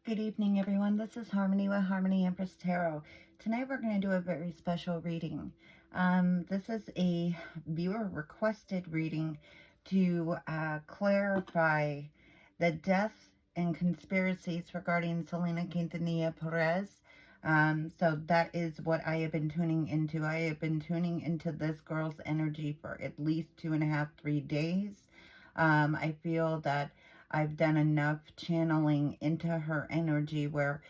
Good evening, everyone. This is Harmony with Harmony Empress Tarot. Tonight we're going to do a very special reading. This is a viewer-requested reading to clarify the death and conspiracies regarding Selena Quintanilla Perez. So that is what I have been tuning into. I have been tuning into this girl's energy for at least 2.5, 3 days. I feel that I've done enough channeling into her energy where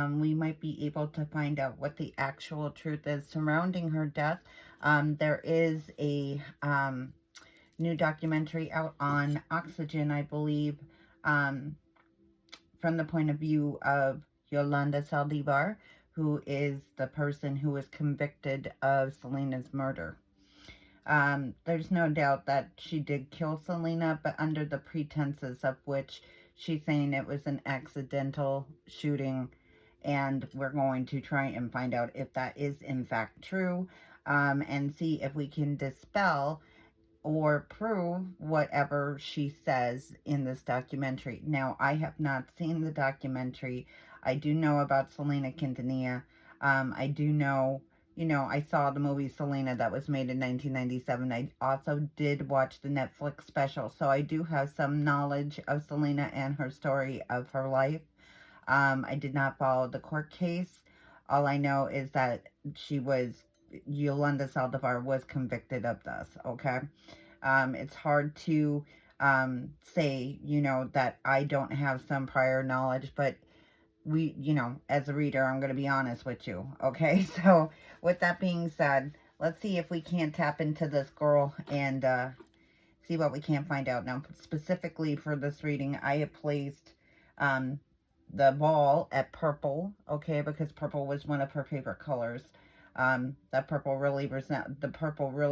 we might be able to find out what the actual truth is surrounding her death. There is a new documentary out on Oxygen, I believe, from the point of view of Yolanda Saldivar, who is the person who was convicted of Selena's murder. There's no doubt that she did kill Selena, but under the pretenses of which she's saying it was an accidental shooting, and we're going to try and find out if that is in fact true, and see if we can dispel or prove whatever she says in this documentary. Now, I have not seen the documentary. I do know about Selena Quintanilla. I do know, I saw the movie Selena that was made in 1997. I also did watch the Netflix special, so I do have some knowledge of Selena and her story of her life. I did not follow the court case. All I know is that Yolanda Saldivar was convicted of this, okay? It's hard to say, that I don't have some prior knowledge, but as a reader, I'm going to be honest with you, okay? So, with that being said, let's see if we can't tap into this girl and see what we can find out. Now, specifically for this reading, I have placed the ball at purple, okay, because purple was one of her favorite colors. The purple really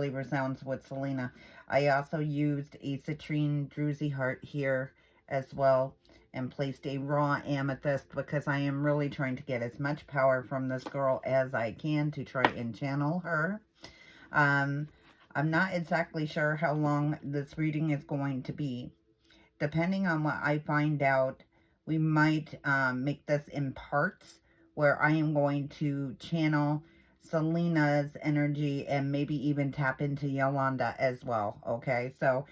resounds with Selena. I also used a citrine druzy heart here as well, and placed a raw amethyst because I am really trying to get as much power from this girl as I can to try and channel her. I'm not exactly sure how long this reading is going to be. Depending on what I find out, we might make this in parts where I am going to channel Selena's energy and maybe even tap into Yolanda as well, okay? So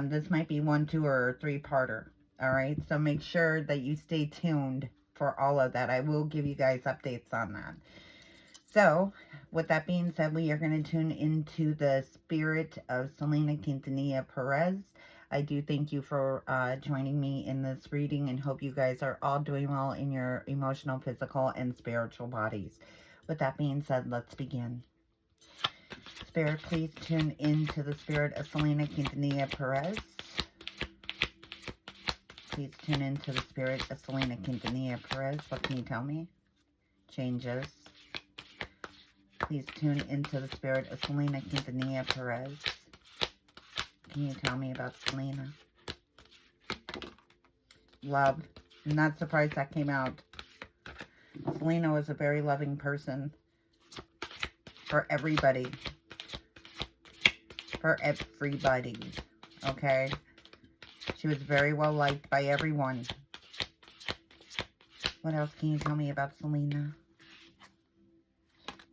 this might be 1, 2, or 3-parter. All right, so make sure that you stay tuned for all of that. I will give you guys updates on that. So, with that being said, we are going to tune into the spirit of Selena Quintanilla Perez. I do thank you for joining me in this reading, and hope you guys are all doing well in your emotional, physical, and spiritual bodies. With that being said, let's begin. Spirit, please tune into the spirit of Selena Quintanilla Perez. Please tune into the spirit of Selena Quintanilla Perez. What can you tell me? Changes. Please tune into the spirit of Selena Quintanilla Perez. Can you tell me about Selena? Love. I'm not surprised that came out. Selena was a very loving person. For everybody. For everybody. Okay? She was very well liked by everyone. What else can you tell me about Selena?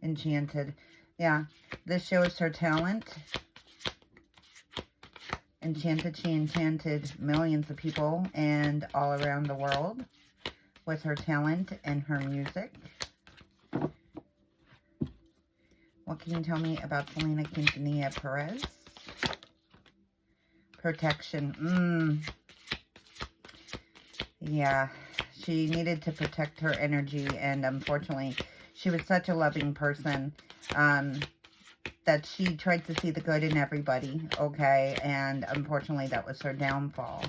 Enchanted. Yeah, this shows her talent. Enchanted, she enchanted millions of people and all around the world with her talent and her music. What can you tell me about Selena Quintanilla Perez? Protection. Yeah, she needed to protect her energy, and unfortunately, she was such a loving person that she tried to see the good in everybody, okay? And unfortunately, that was her downfall.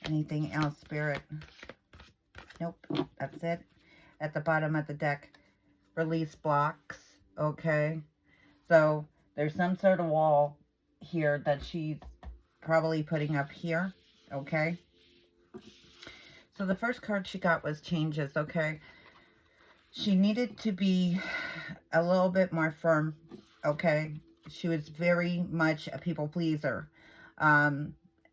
Anything else, Spirit? Nope, that's it. At the bottom of the deck, release blocks, okay? So, there's some sort of wall here that she's probably putting up here, okay? So the first card she got was changes, okay? She needed to be a little bit more firm, okay? She was very much a people pleaser.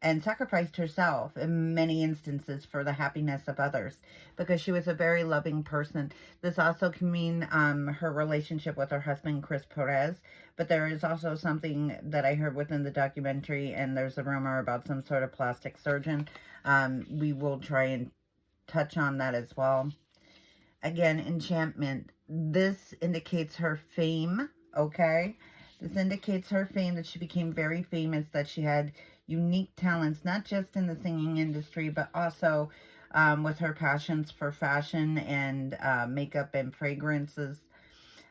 and sacrificed herself in many instances for the happiness of others because she was a very loving person. This also can mean her relationship with her husband, Chris Perez, but there is also something that I heard within the documentary, and there's a rumor about some sort of plastic surgeon. We will try and touch on that as well. Again, enchantment. This indicates her fame, okay? This indicates her fame, that she became very famous, that she had unique talents, not just in the singing industry, but also with her passions for fashion and makeup and fragrances.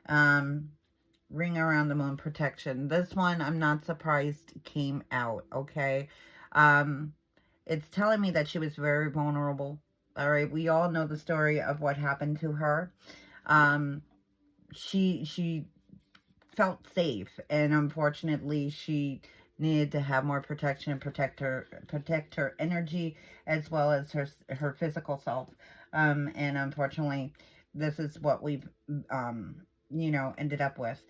Ring around the moon, protection. This one, I'm not surprised, came out, okay? It's telling me that she was very vulnerable. All right, we all know the story of what happened to her. She felt safe, and unfortunately, she needed to have more protection, protect her energy as well as her physical self. And unfortunately, this is what we've ended up with.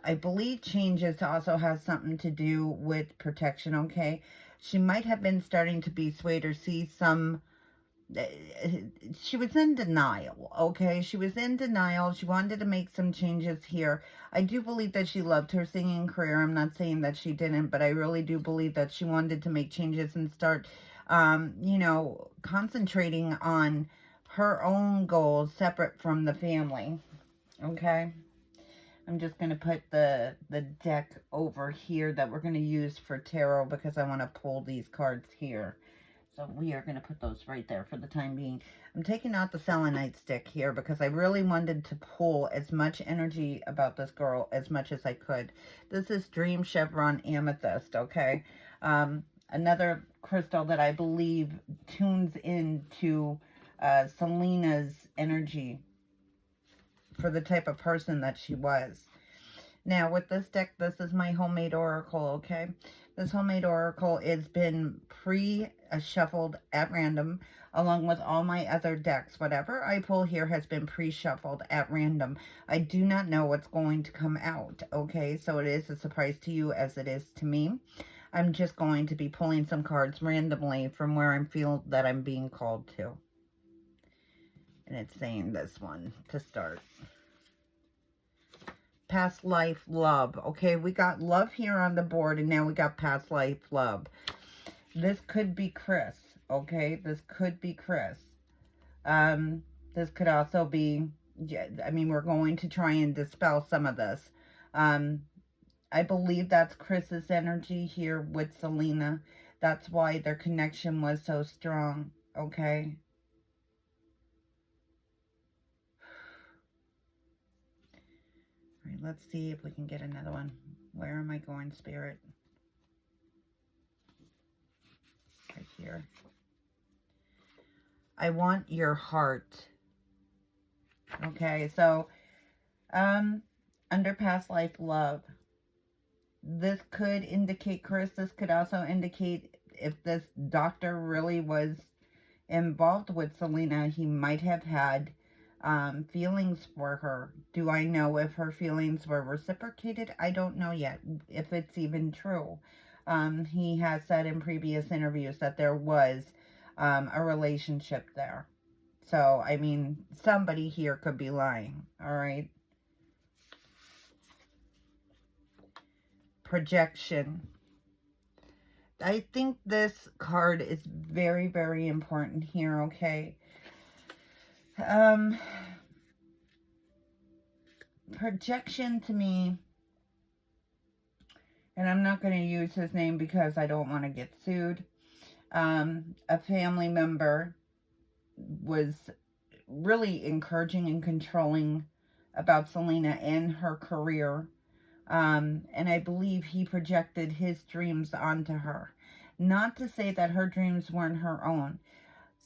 I believe changes also has something to do with protection, okay? She might have been starting to be swayed or see some. She was in denial, okay? She was in denial. She wanted to make some changes here. I do believe that she loved her singing career. I'm not saying that she didn't, but I really do believe that she wanted to make changes and start, concentrating on her own goals separate from the family, okay? I'm just going to put the deck over here that we're going to use for tarot because I want to pull these cards here. So we are going to put those right there for the time being. I'm taking out the selenite stick here because I really wanted to pull as much energy about this girl as much as I could. This is Dream Chevron Amethyst, okay? Another crystal that I believe tunes into Selena's energy for the type of person that she was. Now, with this deck, this is my homemade oracle, okay? This homemade oracle has been pre-shuffled at random, along with all my other decks. Whatever I pull here has been pre-shuffled at random. I do not know what's going to come out, okay? So it is a surprise to you as it is to me. I'm just going to be pulling some cards randomly from where I feel that I'm being called to. And it's saying this one to start. Past life love. Okay, we got love here on the board, and now we got past life love. This could be Chris. Okay, this could be Chris. This could also be, I mean, we're going to try and dispel some of this. I believe that's Chris's energy here with Selena. That's why their connection was so strong. Okay. All right, let's see if we can get another one. Where am I going, Spirit? Right here. I want your heart. Okay, so under past life love, this could indicate Chris. This could also indicate if this doctor really was involved with Selena, he might have had feelings for her. Do I know if her feelings were reciprocated? I don't know yet if it's even true. He has said in previous interviews that there was a relationship there. So, I mean, somebody here could be lying, all right? Projection. I think this card is very, very important here, okay? Projection to me, and I'm not going to use his name because I don't want to get sued. A family member was really encouraging and controlling about Selena and her career. And I believe he projected his dreams onto her. Not to say that her dreams weren't her own.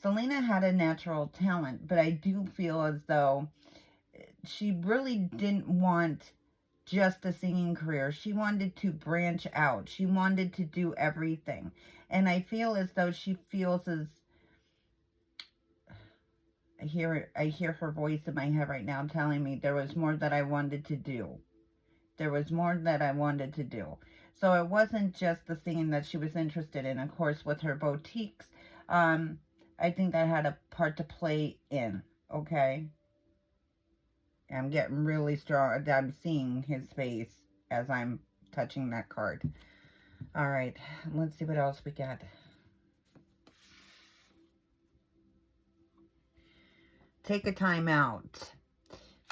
Selena had a natural talent, but I do feel as though she really didn't want just a singing career. She wanted to branch out. She wanted to do everything. And I feel as though she feels as... I hear her voice in my head right now telling me there was more that I wanted to do. There was more that I wanted to do. So it wasn't just the singing that she was interested in. Of course, with her boutiques, I think that had a part to play in, okay? I'm getting really strong. I'm seeing his face as I'm touching that card. All right, let's see what else we got. Take a time out.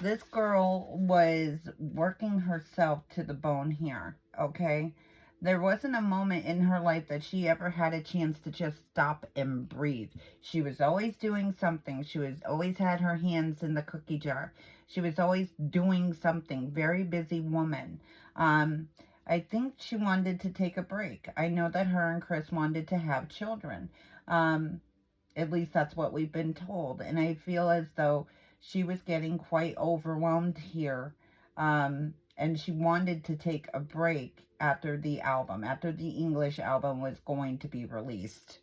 This girl was working herself to the bone here, okay? There wasn't a moment in her life that she ever had a chance to just stop and breathe. She was always doing something. She was always had her hands in the cookie jar. She was always doing something. Very busy woman. I think she wanted to take a break. I know that her and Chris wanted to have children. At least that's what we've been told. And I feel as though she was getting quite overwhelmed here. And she wanted to take a break after the album, after the English album was going to be released.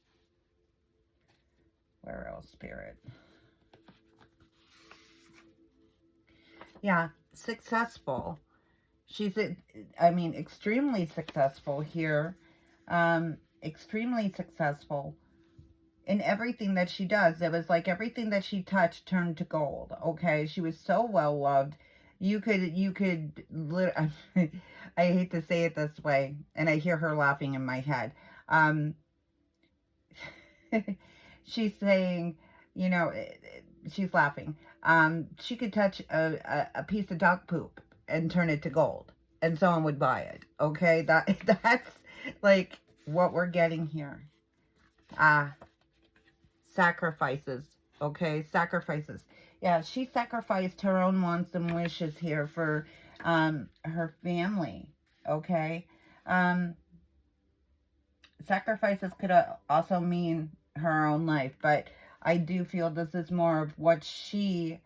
Where else, Spirit? Yeah, successful. She's, extremely successful here. Extremely successful in everything that she does. It was like everything that she touched turned to gold. Okay, she was so well loved. You could I hate to say it this way, and I hear her laughing in my head. She's saying, you know, she's laughing. She could touch a piece of dog poop and turn it to gold, and someone would buy it. Okay, that's like what we're getting here. Sacrifices. Okay, sacrifices. Yeah, she sacrificed her own wants and wishes here for her family. Okay, sacrifices could also mean her own life, but I do feel this is more of what she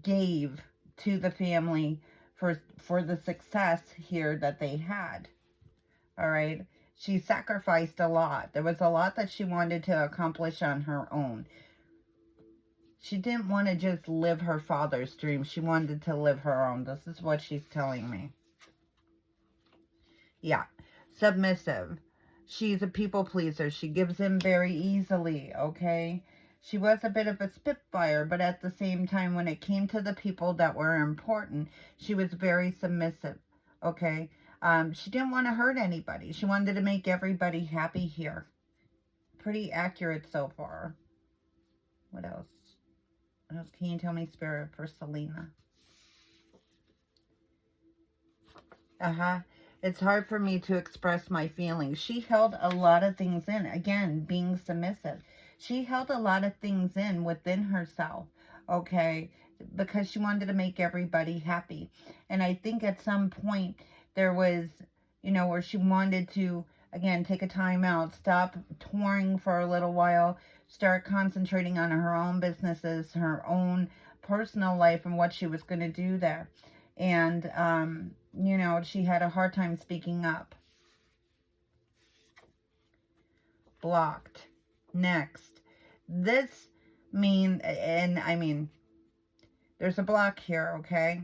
gave to the family for the success here that they had. All right. She sacrificed a lot. There was a lot that she wanted to accomplish on her own. She didn't want to just live her father's dream. She wanted to live her own. This is what she's telling me. Yeah. Submissive. She's a people pleaser. She gives in very easily, okay? She was a bit of a spitfire, but at the same time, when it came to the people that were important, she was very submissive, okay? She didn't want to hurt anybody. She wanted to make everybody happy here. Pretty accurate so far. What else? What else can you tell me, Spirit, for Selena? It's hard for me to express my feelings. She held a lot of things in. Again, being submissive. She held a lot of things in within herself, okay? Because she wanted to make everybody happy. And I think at some point there was, where she wanted to, again, take a time out, stop touring for a little while, start concentrating on her own businesses, her own personal life, and what she was going to do there. And, she had a hard time speaking up. Blocked. Next. This there's a block here, okay?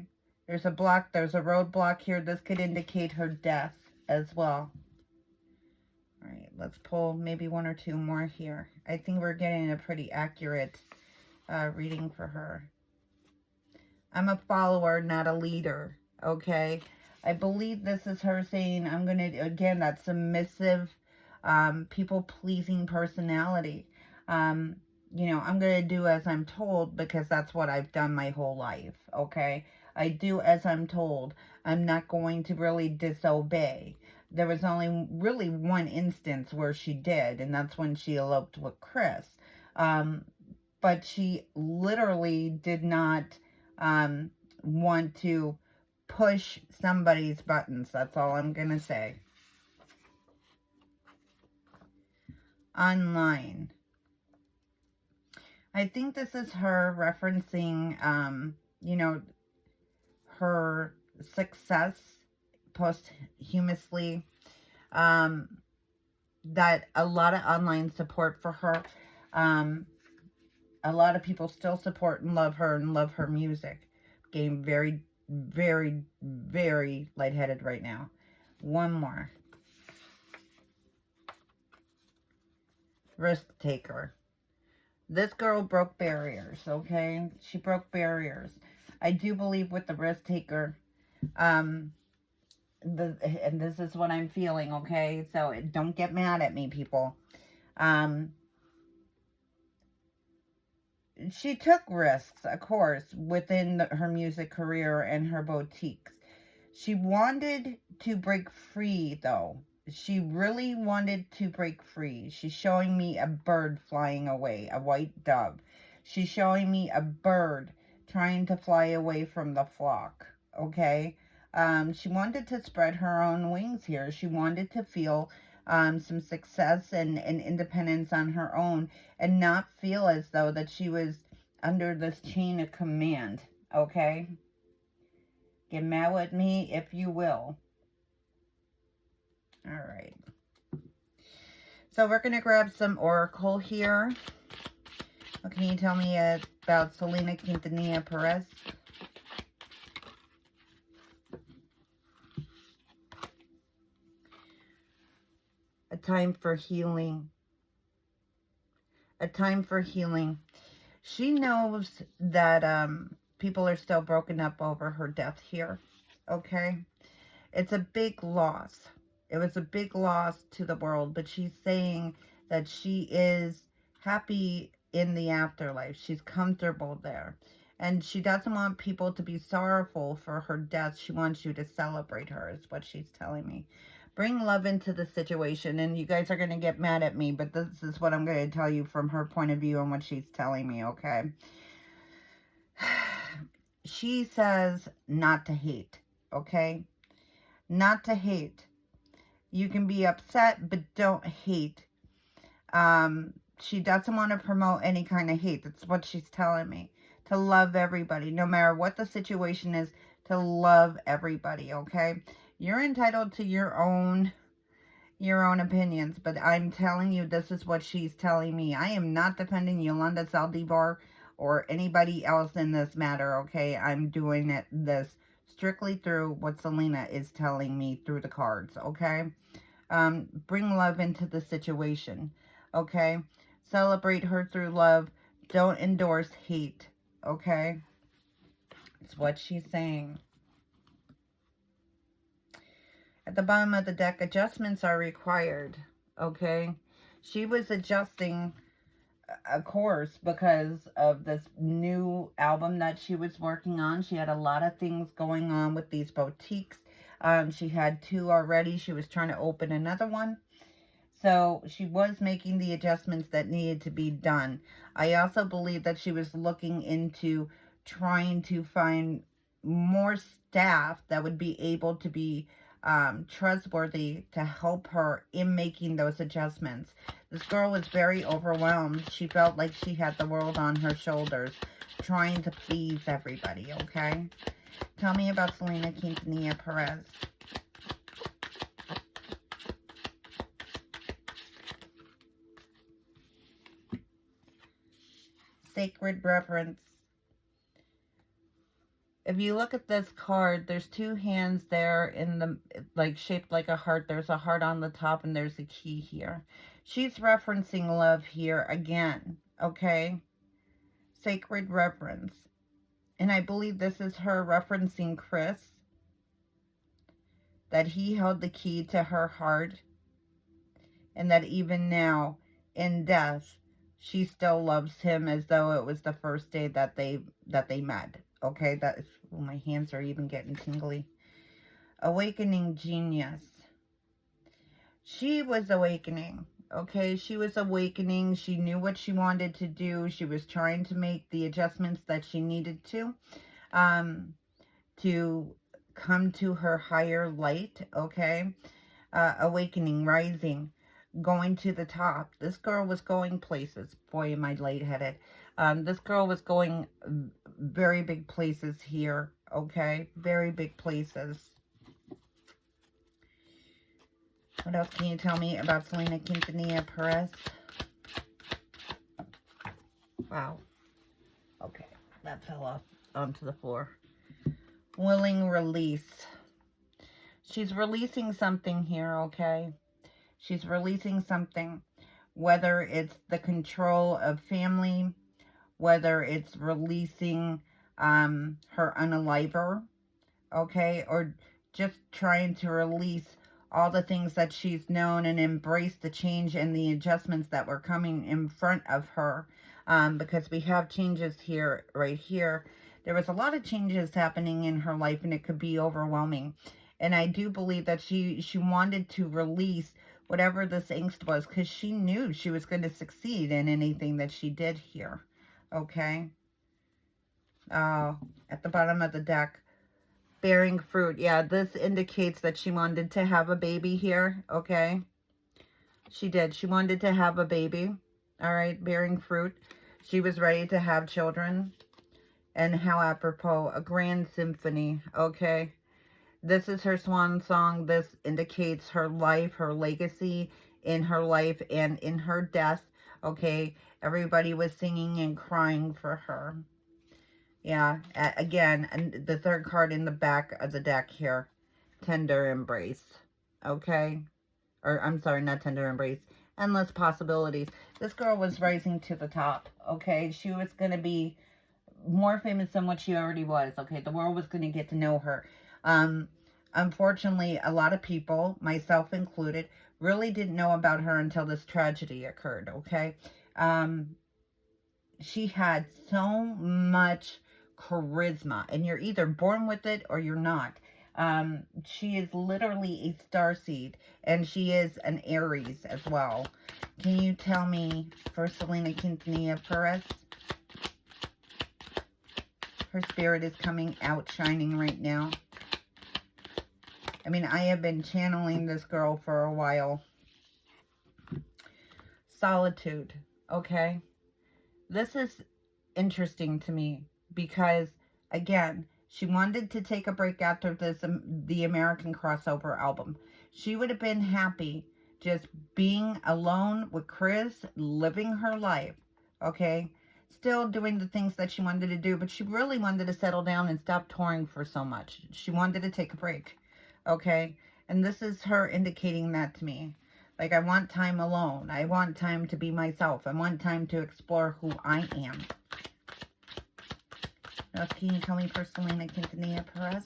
There's a block, there's a roadblock here. This could indicate her death as well. All right, let's pull maybe one or two more here. I think we're getting a pretty accurate reading for her. I'm a follower, not a leader, okay? I believe this is her saying, I'm going to, again, that submissive, people-pleasing personality. I'm going to do as I'm told because that's what I've done my whole life, okay? I do as I'm told. I'm not going to really disobey. There was only really one instance where she did, and that's when she eloped with Chris. But she literally did not want to push somebody's buttons. That's all I'm going to say. Online. I think this is her referencing, her success posthumously. That a lot of online support for her. A lot of people still support and love her music. Getting very, very, very lightheaded right now. One more. Risk taker. This girl broke barriers, okay? She broke barriers. I do believe with the risk taker, and this is what I'm feeling, okay? So don't get mad at me, people. She took risks, of course, within her music career and her boutiques. She wanted to break free, though. She really wanted to break free. She's showing me a bird flying away, a white dove. She's showing me a bird trying to fly away from the flock, okay? She wanted to spread her own wings here. She wanted to feel some success and independence on her own and not feel as though that she was under this chain of command, okay? Get mad with me if you will. All right. So we're going to grab some Oracle here. What can you tell me about Selena Quintanilla Perez? A time for healing. A time for healing. She knows that people are still broken up over her death here. Okay? It's a big loss. It was a big loss to the world, but she's saying that she is happy in the afterlife. She's comfortable there. And she doesn't want people to be sorrowful for her death. She wants you to celebrate her, is what she's telling me. Bring love into the situation. And you guys are going to get mad at me, but this is what I'm going to tell you from her point of view and what she's telling me, okay? She says not to hate, okay? Not to hate. You can be upset, but don't hate. She doesn't want to promote any kind of hate. That's what she's telling me. To love everybody, no matter what the situation is, to love everybody, okay? You're entitled to your own opinions, but I'm telling you, this is what she's telling me. I am not defending Yolanda Saldivar or anybody else in this matter, okay? I'm doing this strictly through what Selena is telling me through the cards, okay? Bring love into the situation, okay? Celebrate her through love. Don't endorse hate, okay? It's what she's saying. At the bottom of the deck, adjustments are required, okay? She was adjusting, of course, because of this new album that she was working on. She had a lot of things going on with these boutiques. She had 2 already. She was trying to open another one. So she was making the adjustments that needed to be done. I also believe that she was looking into trying to find more staff that would be able to be trustworthy to help her in making those adjustments. This girl was very overwhelmed. She felt like she had the world on her shoulders, trying to please everybody, okay? Tell me about Selena Quintanilla Perez. Sacred reverence. If you look at this card, there's 2 hands there in the, like, shaped like a heart. There's a heart on the top and there's a key here. She's referencing love here again, okay? Sacred reverence. And I believe this is her referencing Chris. That he held the key to her heart. And that even now, in death, she still loves him as though it was the first day that they met. Okay, my hands are even getting tingly. Awakening genius. She was awakening. Okay, she was awakening. She knew what she wanted to do. She was trying to make the adjustments that she needed to come to her higher light. Okay, awakening, rising, going to the top. This girl was going places. Boy, am I lightheaded. This girl was going very big places here, okay? Very big places. What else can you tell me about Selena Quintanilla Perez? Wow. Okay, that fell off onto the floor. Willing release. She's releasing something here, okay? She's releasing something, whether it's the control of family, whether it's releasing her unaliver, okay? Or just trying to release all the things that she's known and embrace the change and the adjustments that were coming in front of her. Because we have changes here, right here. There was a lot of changes happening in her life, and it could be overwhelming. And I do believe that she wanted to release whatever this angst was, because she knew she was going to succeed in anything that she did here. Okay? At the bottom of the deck, bearing fruit. Yeah, this indicates that she wanted to have a baby here. Okay? She did. She wanted to have a baby. All right? Bearing fruit. She was ready to have children. And how apropos, a grand symphony. Okay? This is her swan song. This indicates her life, her legacy in her life and in her death. Okay? Everybody was singing and crying for her. Yeah, again, and the third card in the back of the deck here. Tender embrace. Okay? Or, I'm sorry, not tender embrace. Endless possibilities. This girl was rising to the top. Okay? She was going to be more famous than what she already was. Okay? The world was going to get to know her. Unfortunately, a lot of people, myself included, really didn't know about her until this tragedy occurred. Okay? She had so much charisma, and you're either born with it or you're not. She is literally a starseed, and she is an Aries as well. Can you tell me for Selena Quintanilla Perez? Her spirit is coming out shining right now. I mean, I have been channeling this girl for a while. Solitude, okay? This is interesting to me because, again, she wanted to take a break after this, the American Crossover album. She would have been happy just being alone with Chris, living her life, okay? Still doing the things that she wanted to do, but she really wanted to settle down and stop touring for so much. She wanted to take a break, okay? And this is her indicating that to me. Like, I want time alone. I want time to be myself. I want time to explore who I am. Now, can you tell me for Selena Quintanilla Perez?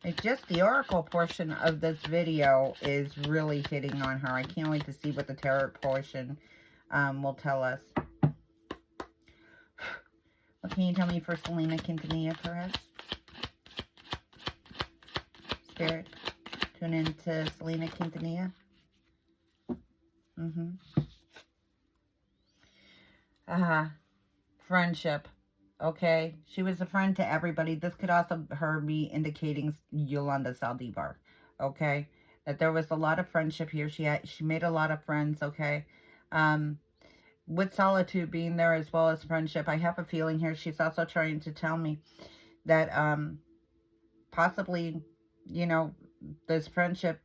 It's just the oracle portion of this video is really hitting on her. I can't wait to see what the tarot portion will tell us. What can you tell me for Selena Quintanilla Perez? Spirit, tune into Selena Quintanilla. Friendship. Okay, she was a friend to everybody. This could also her be indicating Yolanda Saldivar. Okay, that there was a lot of friendship here. She made a lot of friends. Okay, with solitude being there as well as friendship, I have a feeling here she's also trying to tell me that possibly, you know, this friendship,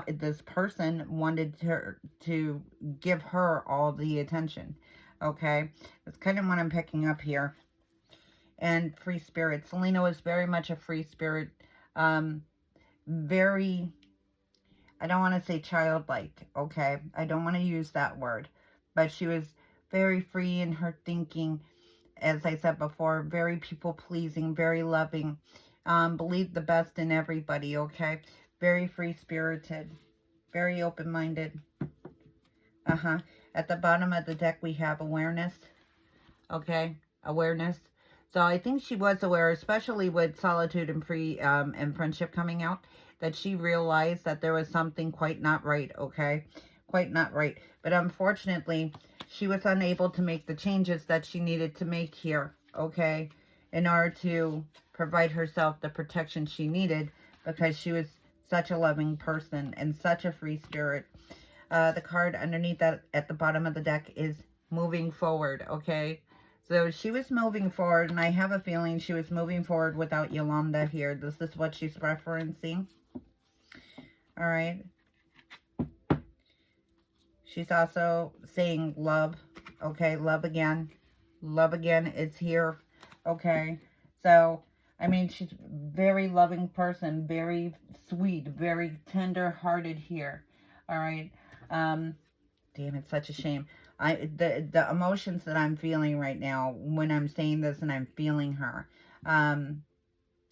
this person wanted her to give her all the attention. Okay, that's kind of what I'm picking up here. And free spirit. Selena was very much a free spirit. Very, I don't want to say childlike, okay? I don't want to use that word. But she was very free in her thinking. As I said before, very people-pleasing, very loving. Believed the best in everybody, okay? Very free-spirited. Very open-minded. At the bottom of the deck, we have awareness. Okay? Awareness. So I think she was aware, especially with solitude and free and friendship coming out, that she realized that there was something quite not right, okay? Quite not right. But unfortunately, she was unable to make the changes that she needed to make here, okay? In order to provide herself the protection she needed, because she was such a loving person and such a free spirit. The card underneath that at the bottom of the deck is moving forward, okay? So she was moving forward, and I have a feeling she was moving forward without Yolanda here. This is what she's referencing. All right. She's also saying love, okay? Love again. Love again is here, okay? So I mean, she's a very loving person, very sweet, very tender-hearted here. All right. Um, Damn, it's such a shame. The emotions that I'm feeling right now when I'm saying this and I'm feeling her, um,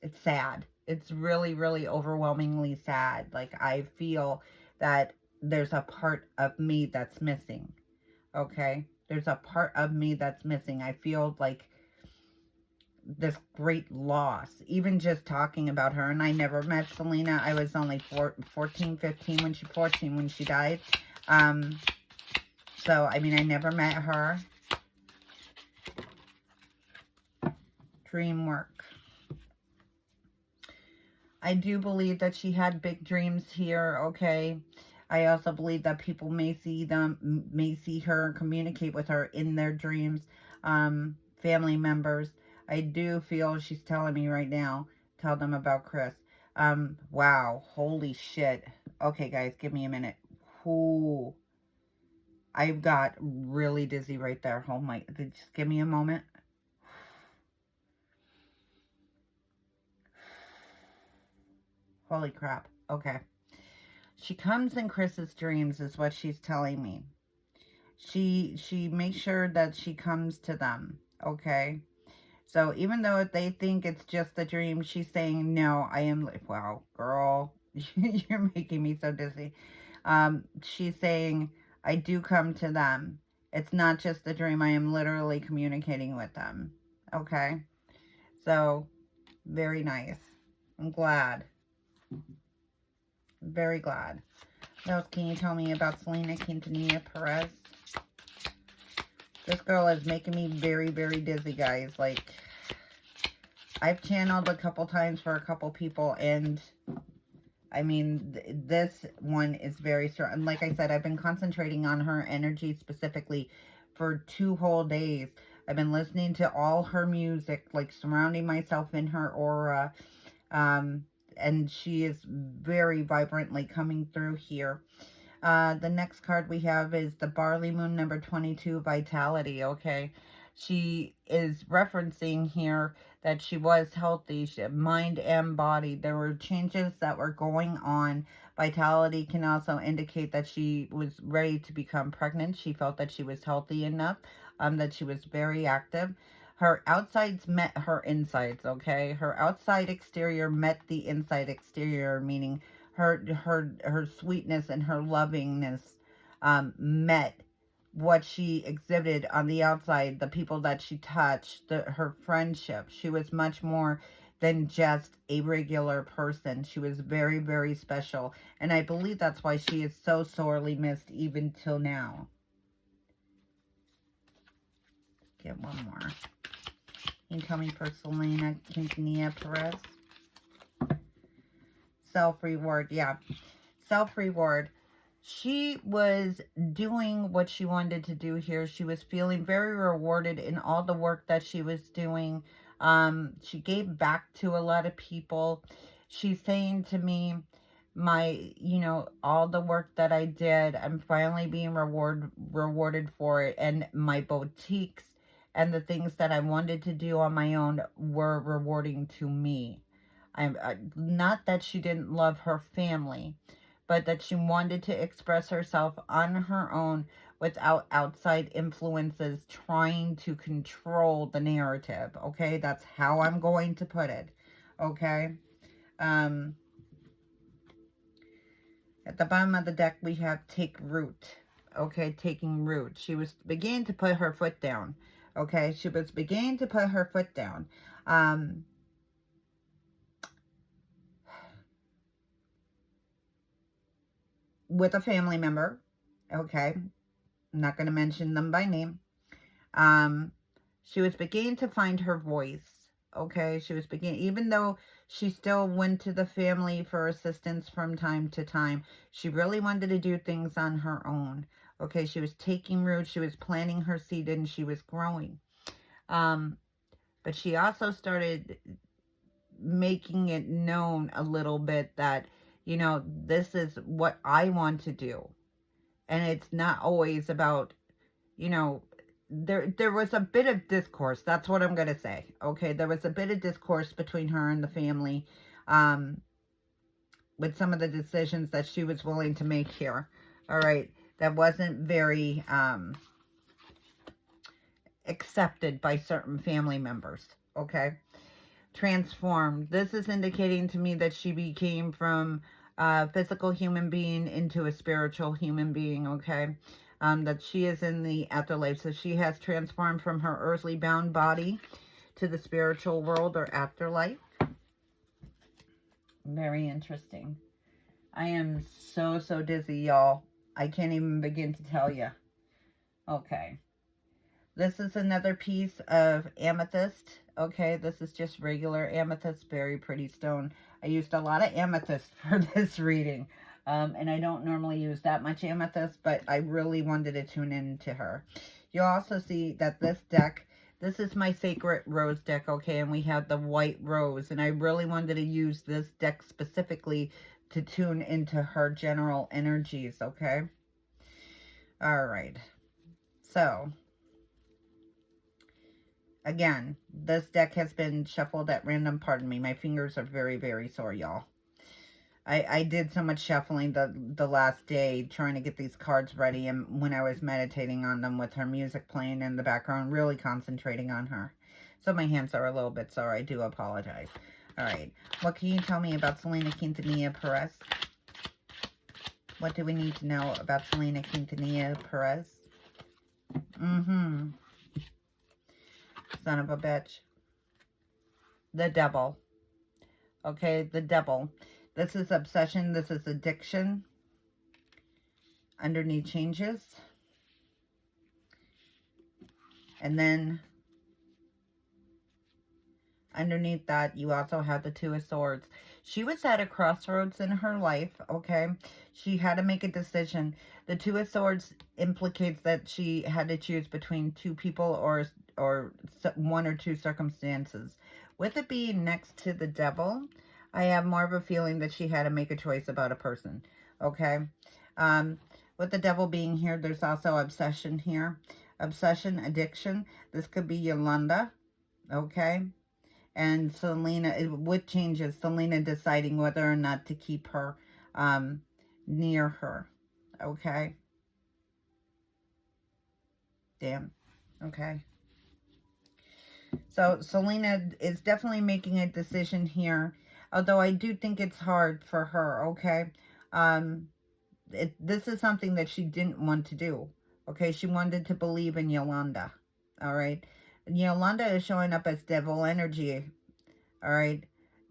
it's sad. It's really, really overwhelmingly sad. Like, I feel that there's a part of me that's missing. Okay? There's a part of me that's missing. I feel like this great loss. Even just talking about her, and I never met Selena. I was only 14 when she died. So, I mean, I never met her. Dream work. I do believe that she had big dreams here, okay? I also believe that people may see her and communicate with her in their dreams. Family members. I do feel she's telling me right now, tell them about Chris. Wow, holy shit. Okay, guys, give me a minute. Ooh, I got really dizzy right there. Oh my, just give me a moment. Holy crap. Okay. She comes in Chris's dreams is what she's telling me. She makes sure that she comes to them. Okay. So even though they think it's just a dream, she's saying, no, I am like, wow, girl, you're making me so dizzy. She's saying, I do come to them. It's not just a dream. I am literally communicating with them. Okay. So very nice. I'm glad. Very glad. What else can you tell me about Selena Quintanilla Perez? This girl is making me very, very dizzy, guys. Like, I've channeled a couple times for a couple people, and I mean, this one is very strong. And like I said, I've been concentrating on her energy specifically for 2 whole days. I've been listening to all her music, like surrounding myself in her aura. And she is very vibrantly coming through here. The next card we have is the Barley Moon number 22, Vitality, okay? She is referencing here that she was healthy, mind and body. There were changes that were going on. Vitality can also indicate that she was ready to become pregnant. She felt that she was healthy enough, that she was very active. Her outsides met her insides, okay? Her outside exterior met the inside exterior, meaning her sweetness and her lovingness met what she exhibited on the outside, the people that she touched, her friendship. She was much more than just a regular person. She was very, very special. And I believe that's why she is so sorely missed even till now. Get one more. Can you tell me for Selena Quintanilla Perez? Self-reward, yeah. Self-reward. She was doing what she wanted to do here. She was feeling very rewarded in all the work that she was doing. She gave back to a lot of people. She's saying to me, all the work that I did, I'm finally being rewarded for it. And my boutiques and the things that I wanted to do on my own were rewarding to me. Not that she didn't love her family, but that she wanted to express herself on her own without outside influences trying to control the narrative. Okay, that's how I'm going to put it. Okay. At the bottom of the deck, we have take root. Okay, taking root. She was beginning to put her foot down. Okay, she was beginning to put her foot down. With a family member. Okay, I'm not going to mention them by name. She was beginning to find her voice. Okay, she was beginning, even though she still went to the family for assistance from time to time, she really wanted to do things on her own. Okay, she was taking root, she was planting her seed, and she was growing. But she also started making it known a little bit that, this is what I want to do. And it's not always about, there was a bit of discourse. That's what I'm going to say. Okay, there was a bit of discourse between her and the family with some of the decisions that she was willing to make here. All right, that wasn't very accepted by certain family members. Okay, transformed. This is indicating to me that she became from a physical human being into a spiritual human being. Okay. That she is in the afterlife. So she has transformed from her earthly bound body to the spiritual world or afterlife. Very interesting. I am so dizzy, y'all. I can't even begin to tell you. Okay. This is another piece of amethyst. Okay, this is just regular amethyst. Very pretty stone. I used a lot of amethyst for this reading. And I don't normally use that much amethyst, but I really wanted to tune into her. You'll also see that this deck, this is my sacred rose deck, okay? And we have the white rose. And I really wanted to use this deck specifically to tune into her general energies, okay? All right. So, again, this deck has been shuffled at random. Pardon me. My fingers are very sore, y'all. I did so much shuffling the last day trying to get these cards ready, and when I was meditating on them with her music playing in the background, really concentrating on her. So my hands are a little bit sore. I do apologize. All right. What can you tell me about Selena Quintanilla Perez? What do we need to know about Selena Quintanilla Perez? Son of a bitch. The devil. Okay, the devil. This is obsession. This is addiction. Underneath changes. And then underneath that, you also have the Two of Swords. She was at a crossroads in her life, okay? She had to make a decision. The Two of Swords implicates that she had to choose between two people or one or two circumstances. With it being next to the devil, I have more of a feeling that she had to make a choice about a person, okay? With the devil being here, there's also obsession here. Obsession, addiction. This could be Yolanda, okay? And Selena, with changes, Selena deciding whether or not to keep her near her, okay? Damn, okay. So Selena is definitely making a decision here. Although I do think it's hard for her, okay? This is something that she didn't want to do, okay? She wanted to believe in Yolanda, all right? Yolanda is showing up as devil energy, all right?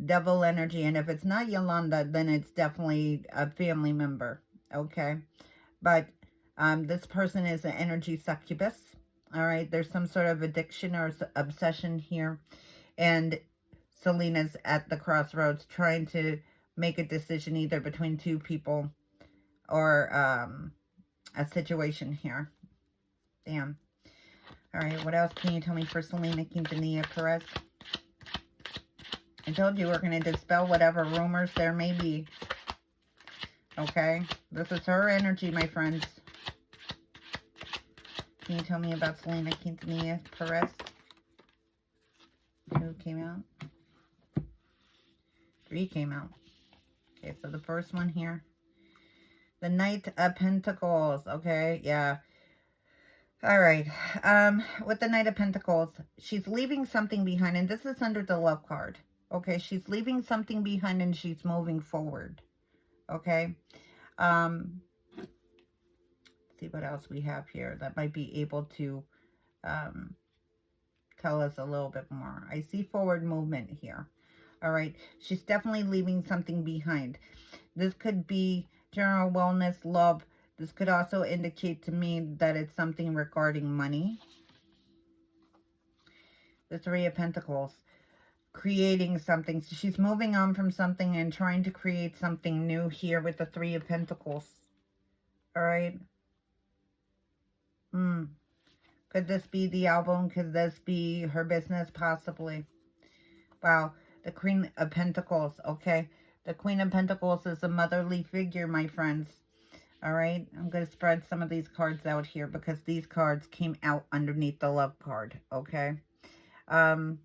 Devil energy. And if it's not Yolanda, then it's definitely a family member, okay? But this person is an energy succubus, all right? There's some sort of addiction or obsession here. And Selena's at the crossroads trying to make a decision either between two people or a situation here. Damn. All right, what else can you tell me for Selena Quintanilla Perez? I told you we're going to dispel whatever rumors there may be. Okay? This is her energy, my friends. Can you tell me about Selena Quintanilla Perez? Who came out? 3 came out. Okay, so the first one here. The Knight of Pentacles. Okay, yeah. All right. With the Knight of Pentacles, she's leaving something behind. And this is under the love card. Okay, she's leaving something behind and she's moving forward. Okay. Let's see what else we have here that might be able to tell us a little bit more. I see forward movement here. All right. She's definitely leaving something behind. This could be general wellness, love. This could also indicate to me that it's something regarding money. The Three of Pentacles. Creating something. So she's moving on from something and trying to create something new here with the Three of Pentacles. All right. Could this be the album? Could this be her business? Possibly. Wow. The Queen of Pentacles. Okay. The Queen of Pentacles is a motherly figure, my friends. All right, I'm going to spread some of these cards out here because these cards came out underneath the love card, okay? Um,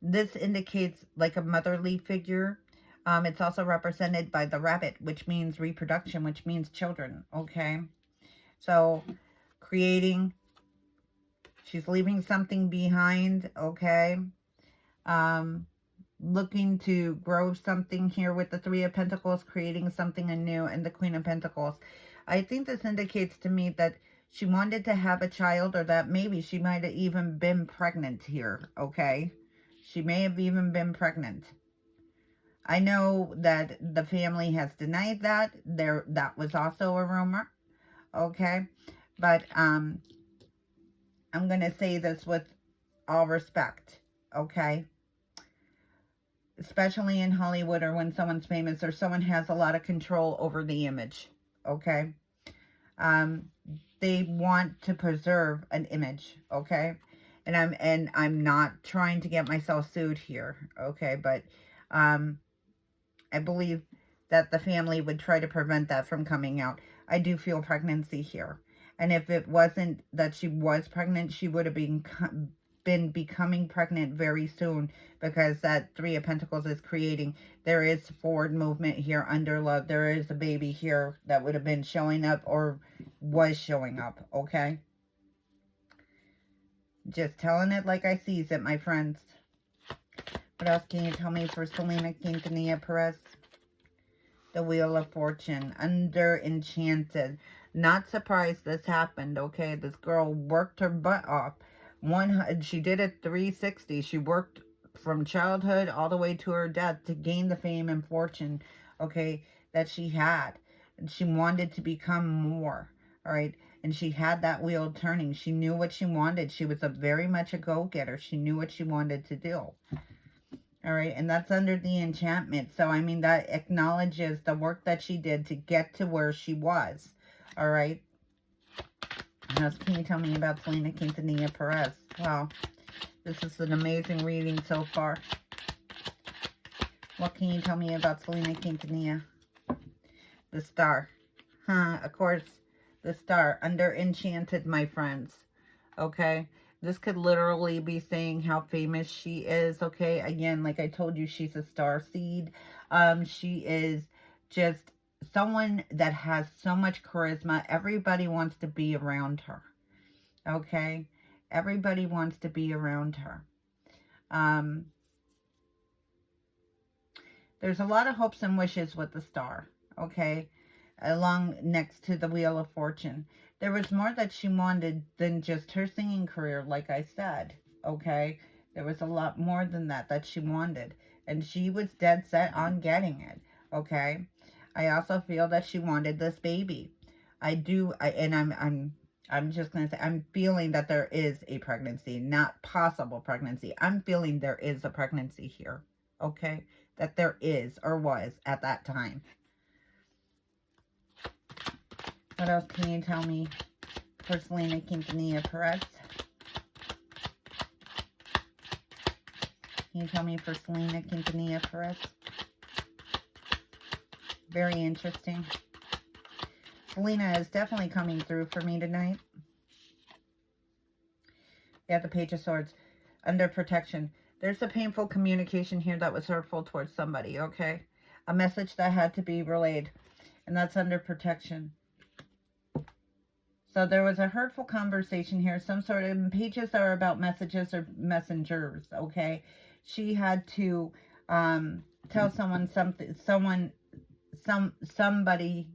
this indicates like a motherly figure. It's also represented by the rabbit, which means reproduction, which means children, okay? So, creating, she's leaving something behind, okay? Looking to grow something here with the Three of Pentacles, creating something anew, and the Queen of Pentacles. I think this indicates to me that she wanted to have a child, or that maybe she might have even been pregnant here, okay? She may have even been pregnant. I know that the family has denied that. That was also a rumor, okay? But I'm going to say this with all respect, okay? Especially in Hollywood, or when someone's famous or someone has a lot of control over the image, okay? They want to preserve an image, okay? And I'm not trying to get myself sued here, okay? But I believe that the family would try to prevent that from coming out. I do feel pregnancy here. And if it wasn't that she was pregnant, she would have been becoming pregnant very soon, because that Three of Pentacles is creating. There is forward movement here under love. There is a baby here that would have been showing up or was showing up, okay? Just telling it like I sees it, my friends. What else can you tell me for Selena Quintanilla Perez? The Wheel of Fortune. Under Enchanted. Not surprised this happened, okay? This girl worked her butt off. She did it 360. She worked from childhood all the way to her death to gain the fame and fortune, okay, that she had. And she wanted to become more, all right? And she had that wheel turning. She knew what she wanted. She was very much a go-getter. She knew what she wanted to do. All right, and that's under the enchantment. So, I mean, that acknowledges the work that she did to get to where she was. All right. What else can you tell me about Selena Quintanilla Perez? Wow, this is an amazing reading so far. What can you tell me about Selena Quintanilla? The Star. Of course, the Star. Under Enchanted, my friends. Okay. This could literally be saying how famous she is, okay? Again, like I told you, she's a star seed. She is just someone that has so much charisma. Everybody wants to be around her, okay? Everybody wants to be around her. There's a lot of hopes and wishes with the Star, okay? Along next to the Wheel of Fortune. There was more that she wanted than just her singing career, like I said, okay? There was a lot more than that she wanted. And she was dead set on getting it, okay? I also feel that she wanted this baby. I'm just going to say, I'm feeling that there is a pregnancy, not possible pregnancy. I'm feeling there is a pregnancy here, okay? That there is, or was, at that time. What else can you tell me for Selena Quintanilla Perez? Can you tell me for Selena Quintanilla Perez? Very interesting. Selena is definitely coming through for me tonight. Yeah, the Page of Swords. Under protection. There's a painful communication here that was hurtful towards somebody, okay? A message that had to be relayed. And that's under protection. So there was a hurtful conversation here. Some sort of pages are about messages or messengers, okay? She had to tell someone something, somebody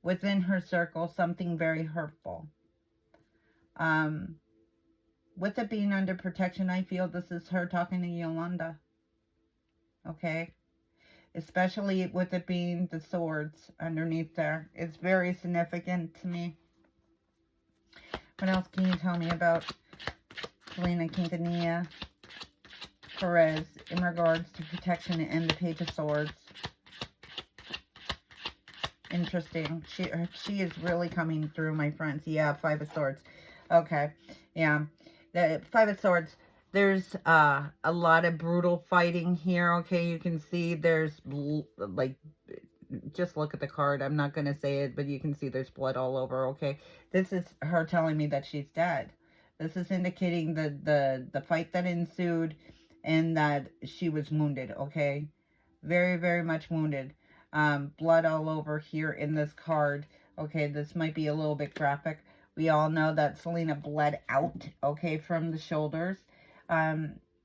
within her circle something very hurtful. With it being under protection, I feel this is her talking to Yolanda, okay? Especially with it being the swords underneath there. It's very significant to me. What else can you tell me about Selena Quintanilla Perez in regards to protection and the Page of Swords? Interesting. She is really coming through, my friends. Yeah, Five of Swords. Okay. Yeah. The Five of Swords. There's a lot of brutal fighting here. Okay, you can see there's like just look at the card. I'm not going to say it, but you can see there's blood all over, okay? This is her telling me that she's dead. This is indicating the fight that ensued and that she was wounded, okay? Very, very much wounded. Blood all over here in this card. Okay, this might be a little bit graphic. We all know that Selena bled out, okay, from the shoulders.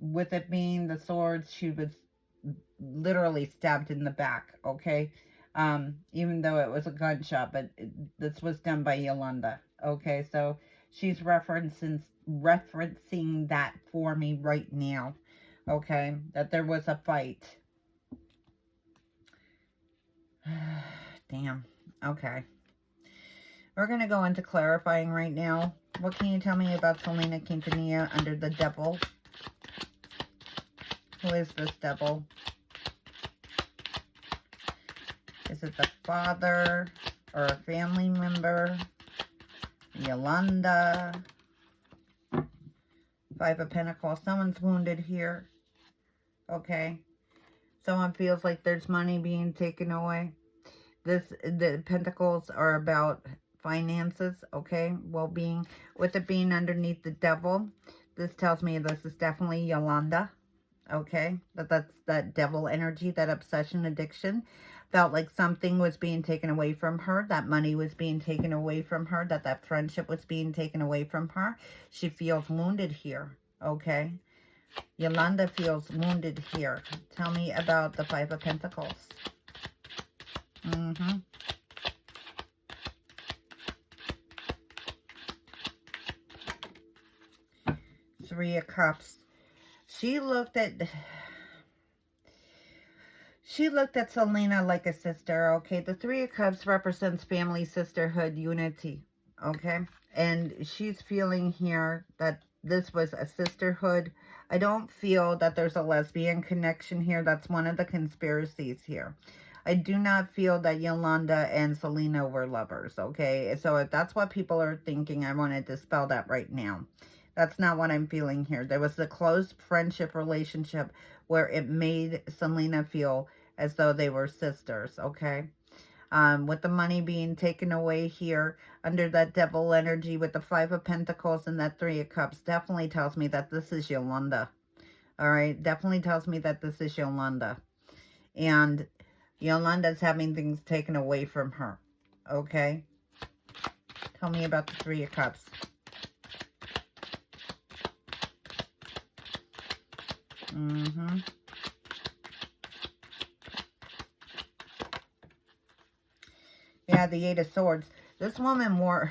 With it being the swords, she was literally stabbed in the back, okay? Even though it was a gunshot, but this was done by Yolanda, okay? So she's referencing that for me right now, okay? That there was a fight. Damn. Okay. We're going to go into clarifying right now. What can you tell me about Selena Quintanilla under the devil? Who is this devil? Is it the father or a family member? Yolanda. Five of Pentacles. Someone's wounded here. Okay. Someone feels like there's money being taken away. The Pentacles are about finances, okay? Well-being. With it being underneath the devil, this tells me this is definitely Yolanda, okay? That's that devil energy, that obsession, addiction. Felt like something was being taken away from her, that money was being taken away from her, that friendship was being taken away from her. She feels wounded here, okay? Yolanda feels wounded here. Tell me about the Five of Pentacles. Three of Cups. She looked at Selena like a sister, okay? The Three of Cups represents family, sisterhood, unity, okay? And she's feeling here that this was a sisterhood. I don't feel that there's a lesbian connection here. That's one of the conspiracies here. I do not feel that Yolanda and Selena were lovers, okay? So if that's what people are thinking, I want to dispel that right now. That's not what I'm feeling here. There was a close friendship relationship where it made Selena feel as though they were sisters, okay? With the money being taken away here under that devil energy with the Five of Pentacles and that Three of Cups definitely tells me that this is Yolanda, all right? Definitely tells me that this is Yolanda. And Yolanda's having things taken away from her, okay? Tell me about the Three of Cups. Yeah, the Eight of Swords. This woman wore...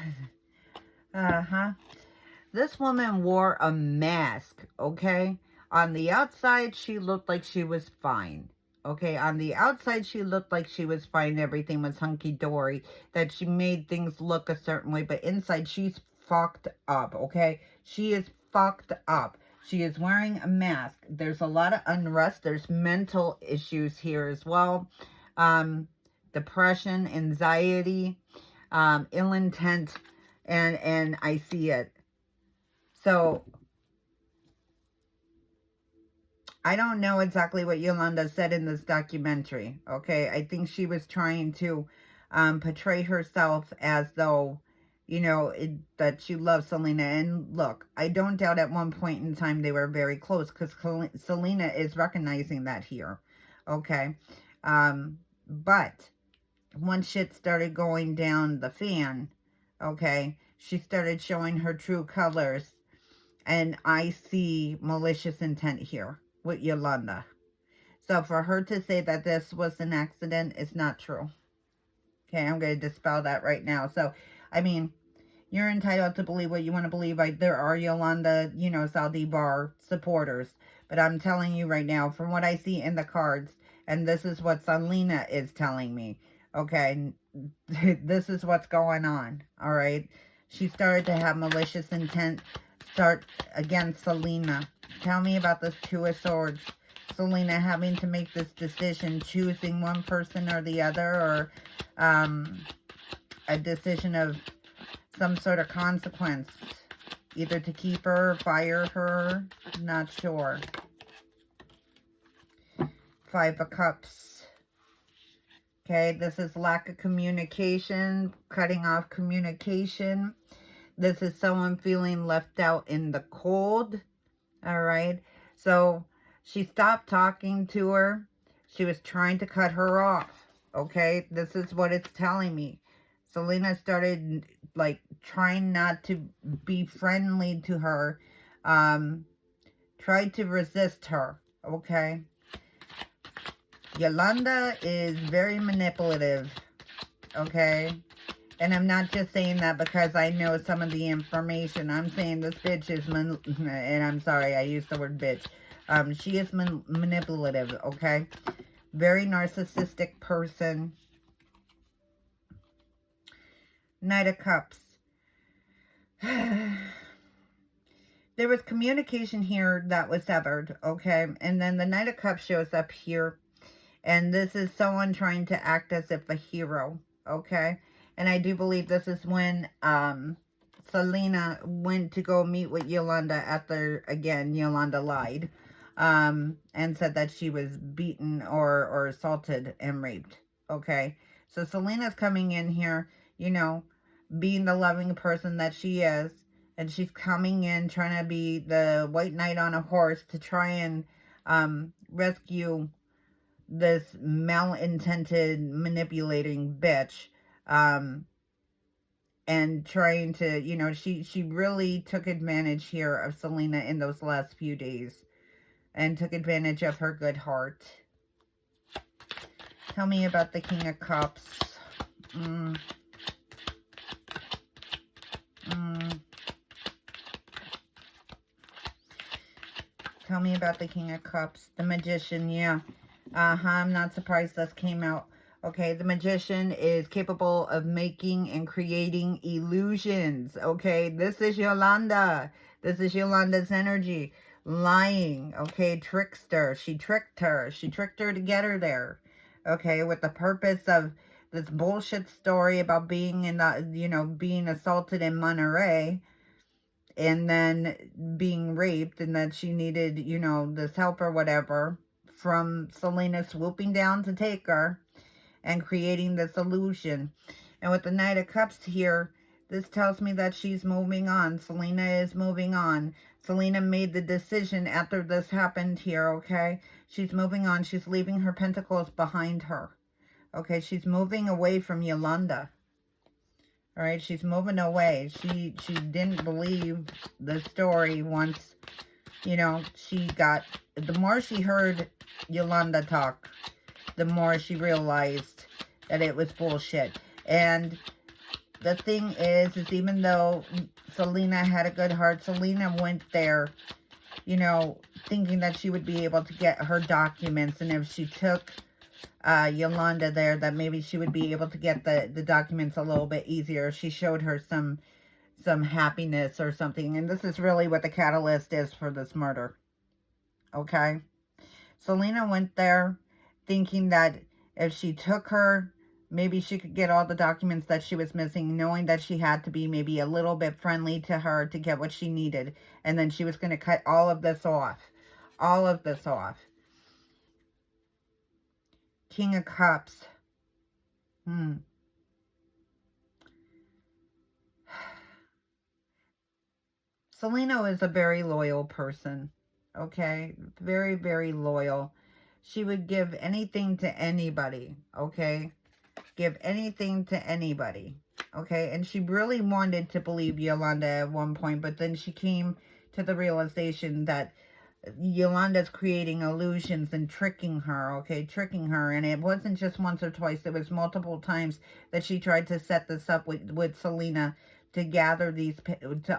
This woman wore a mask, okay? On the outside, she looked like she was fine. Okay, on the outside, she looked like she was fine. Everything was hunky-dory. That she made things look a certain way. But inside, she's fucked up, okay? She is fucked up. She is wearing a mask. There's a lot of unrest. There's mental issues here as well. Depression, anxiety, ill intent, and I see it. So I don't know exactly what Yolanda said in this documentary, okay? I think she was trying to portray herself as though, you know, that she loves Selena. And look, I don't doubt at one point in time they were very close because Selena is recognizing that here, okay? But once shit started going down the fan, okay, she started showing her true colors. And I see malicious intent here with Yolanda. So for her to say that this was an accident is not true. Okay, I'm going to dispel that right now. So, I mean, you're entitled to believe what you want to believe. There are Yolanda, you know, Zaldivar supporters. But I'm telling you right now, from what I see in the cards, and this is what Selena is telling me, okay, this is what's going on, all right? She started to have malicious intent start against Selena. Tell me about this Two of Swords. Selena having to make this decision, choosing one person or the other, or a decision of some sort of consequence. Either to keep her or fire her. Not sure. Five of Cups. Okay, this is lack of communication, cutting off communication. This is someone feeling left out in the cold. All right. So she stopped talking to her. She was trying to cut her off. Okay. This is what it's telling me. Selena started like trying not to be friendly to her. Tried to resist her. Okay. Yolanda is very manipulative. Okay. And I'm not just saying that because I know some of the information. I'm saying this bitch is, and I'm sorry, I used the word bitch. She is manipulative, okay? Very narcissistic person. Knight of Cups. There was communication here that was severed, okay? And then the Knight of Cups shows up here. And this is someone trying to act as if a hero, okay? And I do believe this is when Selena went to go meet with Yolanda after, again, Yolanda lied. And said that she was beaten or assaulted and raped, okay? So Selena's coming in here, you know, being the loving person that she is. And she's coming in trying to be the white knight on a horse to try and rescue this malintended manipulating bitch, and trying to, you know, she really took advantage here of Selena in those last few days and took advantage of her good heart. Tell me about the King of Cups. Tell me about the King of Cups. The Magician, yeah. I'm not surprised this came out. Okay, the Magician is capable of making and creating illusions. Okay, this is Yolanda. This is Yolanda's energy. Lying. Okay, trickster. She tricked her. She tricked her to get her there. Okay, with the purpose of this bullshit story about being in the, you know, being assaulted in Monterey. And then being raped, and that she needed, you know, this help or whatever, from Selena swooping down to take her and creating this illusion. And with the Knight of Cups here, this tells me that she's moving on. Selena is moving on. Selena made the decision after this happened here, okay? She's moving on. She's leaving her pentacles behind her. Okay, she's moving away from Yolanda. All right, she's moving away. She didn't believe the story once, you know, she got, the more she heard Yolanda talk, the more she realized that it was bullshit. And the thing is even though Selena had a good heart, Selena went there, you know, thinking that she would be able to get her documents. And if she took Yolanda there, that maybe she would be able to get the documents a little bit easier. She showed her some happiness or something. And this is really what the catalyst is for this murder. Okay? Selena went there thinking that if she took her, maybe she could get all the documents that she was missing, knowing that she had to be maybe a little bit friendly to her to get what she needed. And then she was going to cut all of this off. All of this off. King of Cups. Selena is a very loyal person. Okay? Very, very loyal. She would give anything to anybody. Okay? Give anything to anybody. Okay? And she really wanted to believe Yolanda at one point, but then she came to the realization that Yolanda's creating illusions and tricking her, okay, tricking her. And it wasn't just once or twice, it was multiple times that she tried to set this up with Selena to gather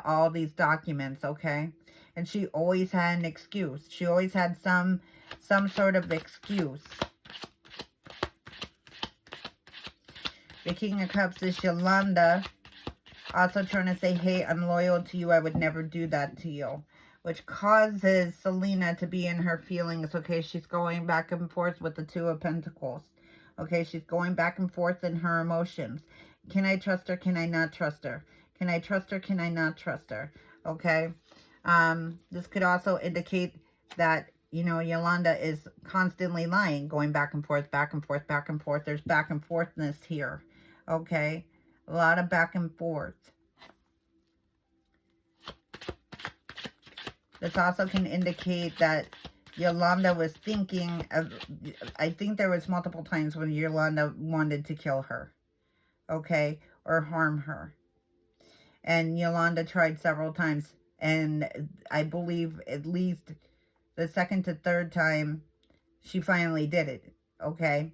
all these documents, okay? And she always had an excuse. She always had some sort of excuse. The King of Cups is Yolanda, also trying to say, hey, I'm loyal to you, I would never do that to you. Which causes Selena to be in her feelings. Okay, she's going back and forth with the Two of Pentacles. Okay, she's going back and forth in her emotions. Can I trust her? Can I not trust her? Can I trust her? Can I not trust her? Okay. This could also indicate that you know, Yolanda is constantly lying, going back and forth, back and forth, back and forth. There's back and forthness here, okay? A lot of back and forth. This also can indicate that Yolanda was thinking of, I think there was multiple times when Yolanda wanted to kill her, okay, or harm her. And Yolanda tried several times, and I believe at least the second to third time, she finally did it, okay?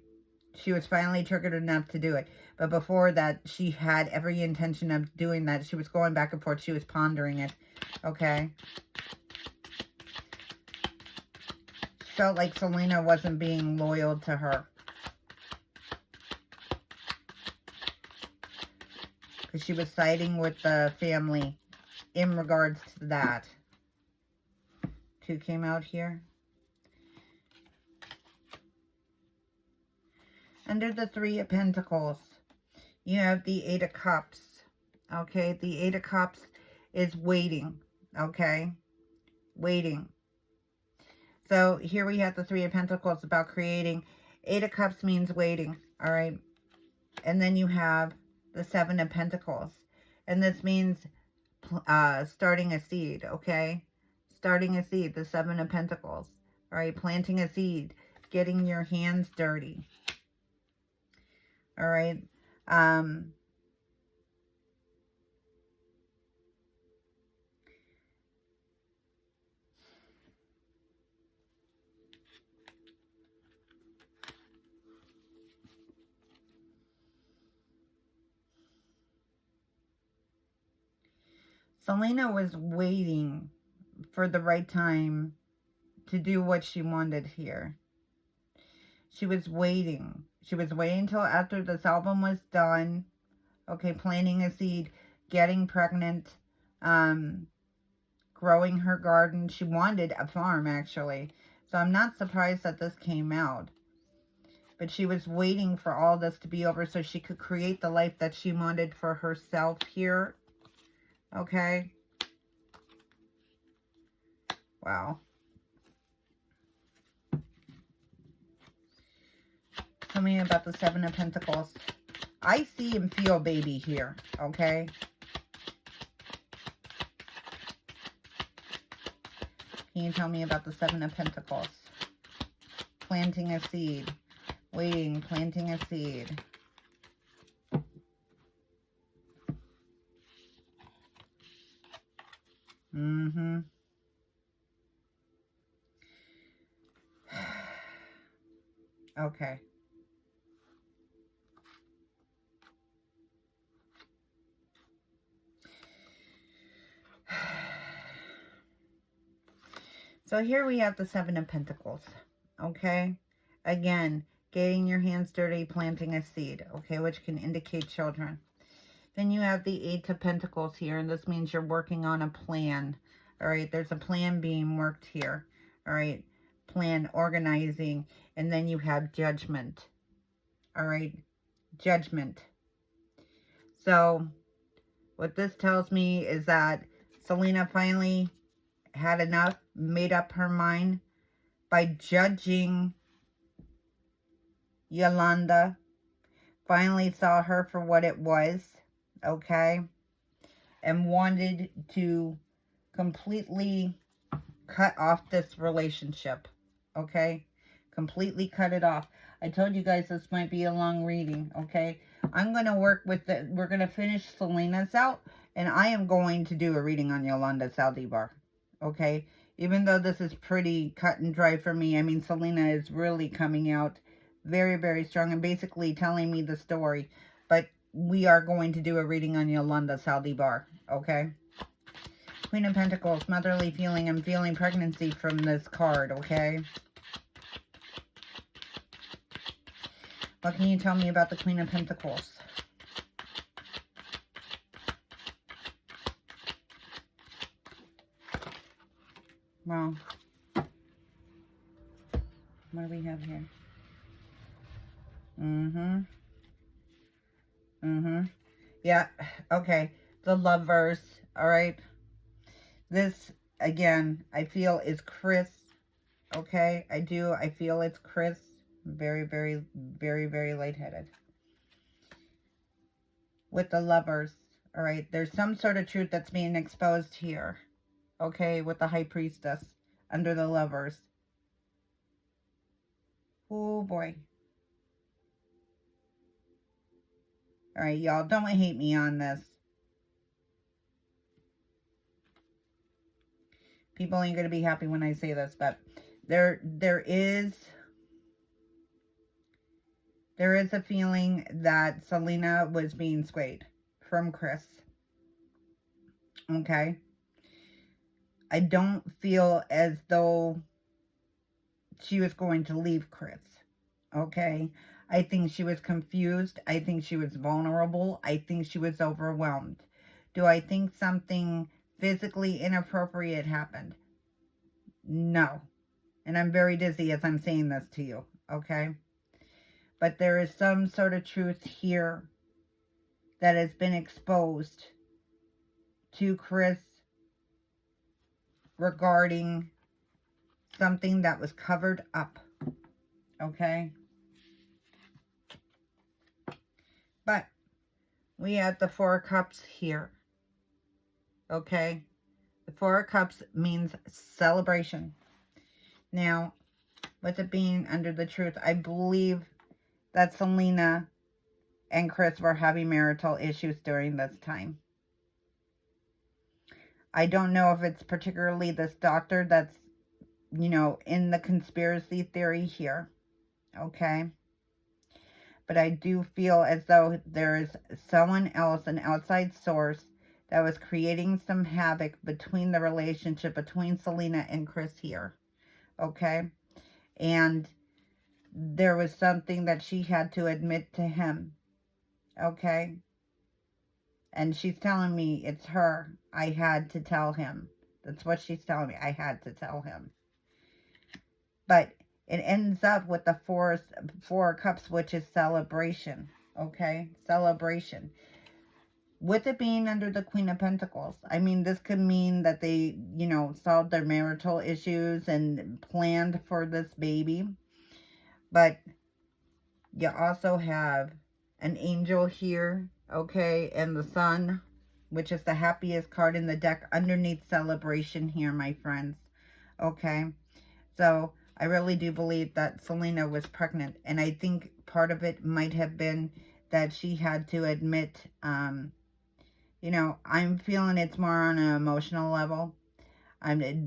She was finally triggered enough to do it. But before that, she had every intention of doing that. She was going back and forth. She was pondering it, okay? Felt like Selena wasn't being loyal to her. Because she was siding with the family in regards to that. Two came out here. Under the Three of Pentacles, you have the Eight of Cups. Okay, the Eight of Cups is waiting. Okay, waiting. So here we have the Three of Pentacles about creating. Eight of Cups means waiting. All right. And then you have the Seven of Pentacles. And this means starting a seed. Okay. Starting a seed. The Seven of Pentacles. All right. Planting a seed. Getting your hands dirty. All right. Selena was waiting for the right time to do what she wanted here. She was waiting. She was waiting until after this album was done. Okay, planting a seed, getting pregnant, growing her garden. She wanted a farm, actually. So I'm not surprised that this came out. But she was waiting for all this to be over so she could create the life that she wanted for herself here. Okay. Wow. Tell me about the Seven of Pentacles. I see and feel baby here. Okay. Can you tell me about the Seven of Pentacles? Planting a seed. Waiting. Planting a seed. Mm-hmm. Okay. So here we have the Seven of Pentacles. Okay. Again, getting your hands dirty, planting a seed. Okay, which can indicate children. Then you have the Eight of Pentacles here, and this means you're working on a plan. All right, there's a plan being worked here. All right, plan, organizing, and then you have Judgment. All right, Judgment. So what this tells me is that Selena finally had enough, made up her mind by judging Yolanda. Finally saw her for what it was. Okay, and wanted to completely cut off this relationship. Okay, completely cut it off. I told you guys this might be a long reading. Okay, I'm going to work with the, we're going to finish Selena's out, and I am going to do a reading on Yolanda Saldívar. Okay, even though this is pretty cut and dry for me, I mean, Selena is really coming out very, very strong and basically telling me the story. But we are going to do a reading on Yolanda Saldívar, okay? Queen of Pentacles, motherly feeling. I'm feeling pregnancy from this card, okay? What can you tell me about the Queen of Pentacles? Well, what do we have here? Yeah, okay. The Lovers, all right. This, again, I feel is Chris Okay, I do. I feel it's Chris. Very, very, very, very lightheaded. With the Lovers. All right, there's some sort of truth that's being exposed here. Okay, with the High Priestess under the Lovers. Oh, boy. All right, y'all, don't hate me on this. People ain't going to be happy when I say this, but there is a feeling that Selena was being swayed from Chris. Okay? I don't feel as though she was going to leave Chris. Okay? I think she was confused. I think she was vulnerable. I think she was overwhelmed. Do I think something physically inappropriate happened? No. And I'm very dizzy as I'm saying this to you. Okay? But there is some sort of truth here that has been exposed to Chris regarding something that was covered up. Okay? But we have the Four of Cups here. Okay? The Four of Cups means celebration. Now, with it being under the truth, I believe that Selena and Chris were having marital issues during this time. I don't know if it's particularly this doctor that's, you know, in the conspiracy theory here. Okay? But I do feel as though there is someone else, an outside source, that was creating some havoc between the relationship between Selena and Chris here. Okay? And there was something that she had to admit to him. Okay? And she's telling me it's her. I had to tell him. That's what she's telling me. I had to tell him. But it ends up with the Four of Cups, which is celebration. Okay? Celebration. With it being under the Queen of Pentacles. I mean, this could mean that they, you know, solved their marital issues and planned for this baby. But you also have an angel here, okay, and the sun, which is the happiest card in the deck underneath celebration here, my friends. Okay? So I really do believe that Selena was pregnant. And I think part of it might have been that she had to admit, you know, I'm feeling it's more on an emotional level.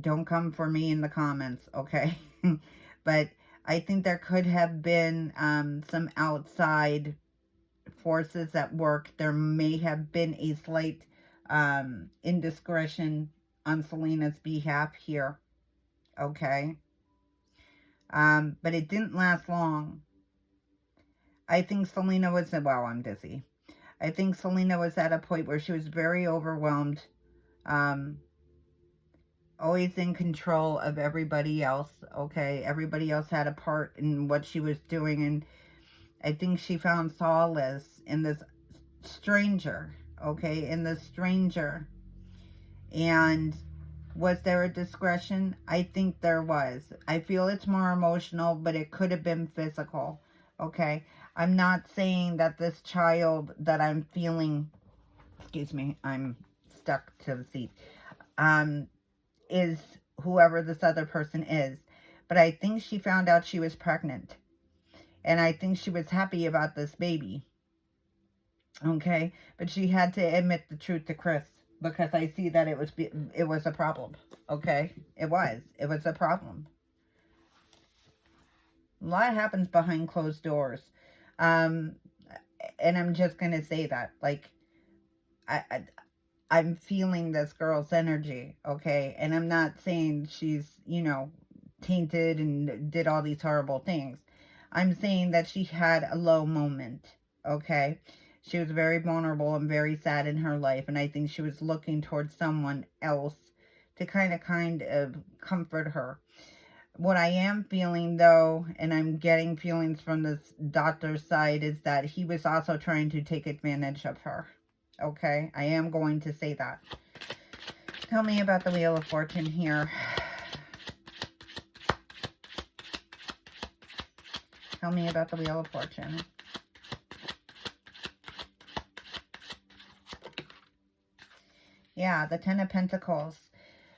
Don't come for me in the comments, okay? But I think there could have been some outside forces at work. There may have been a slight indiscretion on Selena's behalf here, okay? But it didn't last long. I think Selena was, well, I'm dizzy. I think Selena was at a point where she was very overwhelmed, always in control of everybody else, okay? Everybody else had a part in what she was doing, and I think she found solace in this stranger, okay? In this stranger. And was there a discretion? I think there was. I feel it's more emotional, but it could have been physical, okay? I'm not saying that this child that I'm feeling, excuse me, I'm stuck to the seat, is whoever this other person is. But I think she found out she was pregnant. And I think she was happy about this baby. Okay? But she had to admit the truth to Chris. Because I see that it was a problem. Okay? It was a problem. A lot happens behind closed doors. And I'm just going to say that. Like, I'm feeling this girl's energy, okay? And I'm not saying she's, you know, tainted and did all these horrible things. I'm saying that she had a low moment, okay? She was very vulnerable and very sad in her life, and I think she was looking towards someone else to kind of comfort her. What I am feeling, though, and I'm getting feelings from this doctor's side, is that he was also trying to take advantage of her. Okay? I am going to say that. Tell me about the Wheel of Fortune here. Tell me about the Wheel of Fortune. Yeah, the Ten of Pentacles.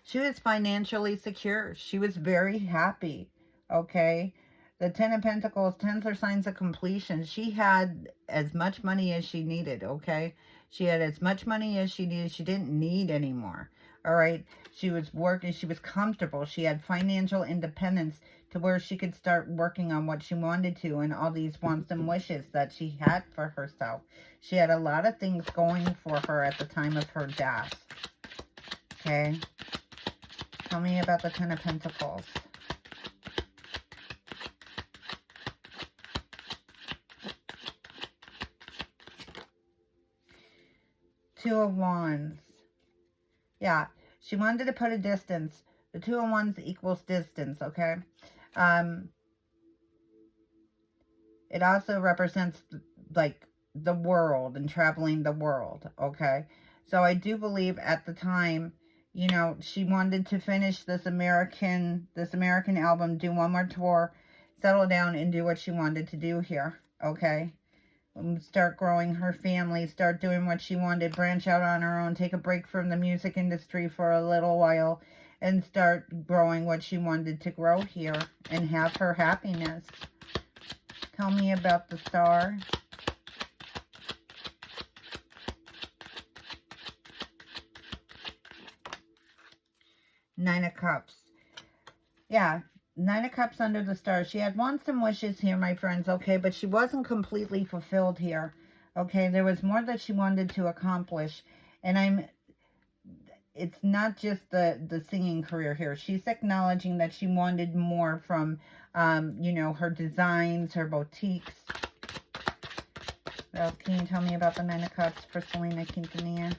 She was financially secure. She was very happy. Okay. The Ten of Pentacles, tens are signs of completion. She had as much money as she needed. Okay. She had as much money as she needed. She didn't need anymore. All right. She was working. She was comfortable. She had financial independence to where she could start working on what she wanted to and all these wants and wishes that she had for herself. She had a lot of things going for her at the time of her death. Okay. Tell me about the Ten of Pentacles. Two of Wands. Yeah, she wanted to put a distance. The Two of Wands equals distance, okay? It also represents, like, the world and traveling the world, okay? So I do believe at the time, you know, she wanted to finish this American album, do one more tour, settle down and do what she wanted to do here, okay? Start growing her family, start doing what she wanted, branch out on her own, take a break from the music industry for a little while, and start growing what she wanted to grow here and have her happiness. Tell me about the Star. Nine of Cups. Yeah, Nine of Cups under the Star. She had wants and wishes here, my friends, okay? But she wasn't completely fulfilled here, okay? There was more that she wanted to accomplish. And it's not just the singing career here. She's acknowledging that she wanted more from, you know, her designs, her boutiques. Well, can you tell me about the Nine of Cups for Selena Quintanilla?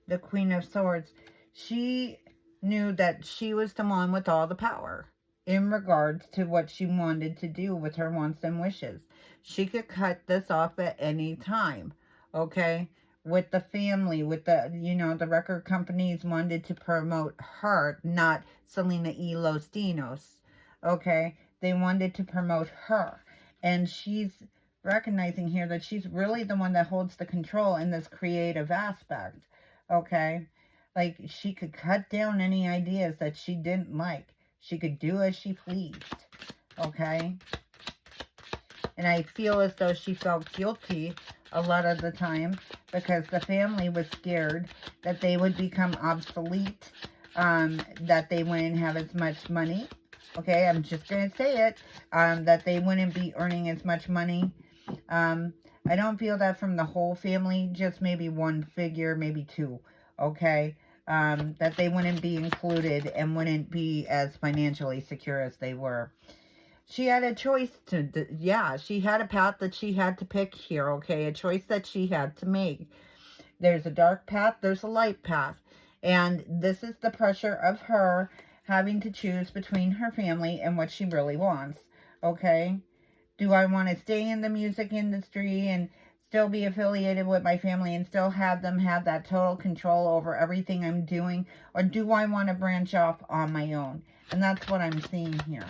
The Queen of Swords. She knew that she was the one with all the power in regards to what she wanted to do with her wants and wishes. She could cut this off at any time, okay? With the family, with the, you know, the record companies wanted to promote her, not Selena E. Los Dinos, okay? They wanted to promote her. And she's recognizing here that she's really the one that holds the control in this creative aspect. Okay, like she could cut down any ideas that she didn't like. She could do as she pleased. Okay, and I feel as though she felt guilty a lot of the time because the family was scared that they would become obsolete, that they wouldn't have as much money. Okay, I'm just going to say it, that they wouldn't be earning as much money. I don't feel that from the whole family, just maybe one figure, maybe two, okay? That they wouldn't be included and wouldn't be as financially secure as they were. She had a choice to, yeah, she had a path that she had to pick here, okay? A choice that she had to make. There's a dark path, there's a light path. And this is the pressure of her having to choose between her family and what she really wants, okay? Do I want to stay in the music industry and still be affiliated with my family and still have them have that total control over everything I'm doing? Or do I want to branch off on my own? And that's what I'm seeing here.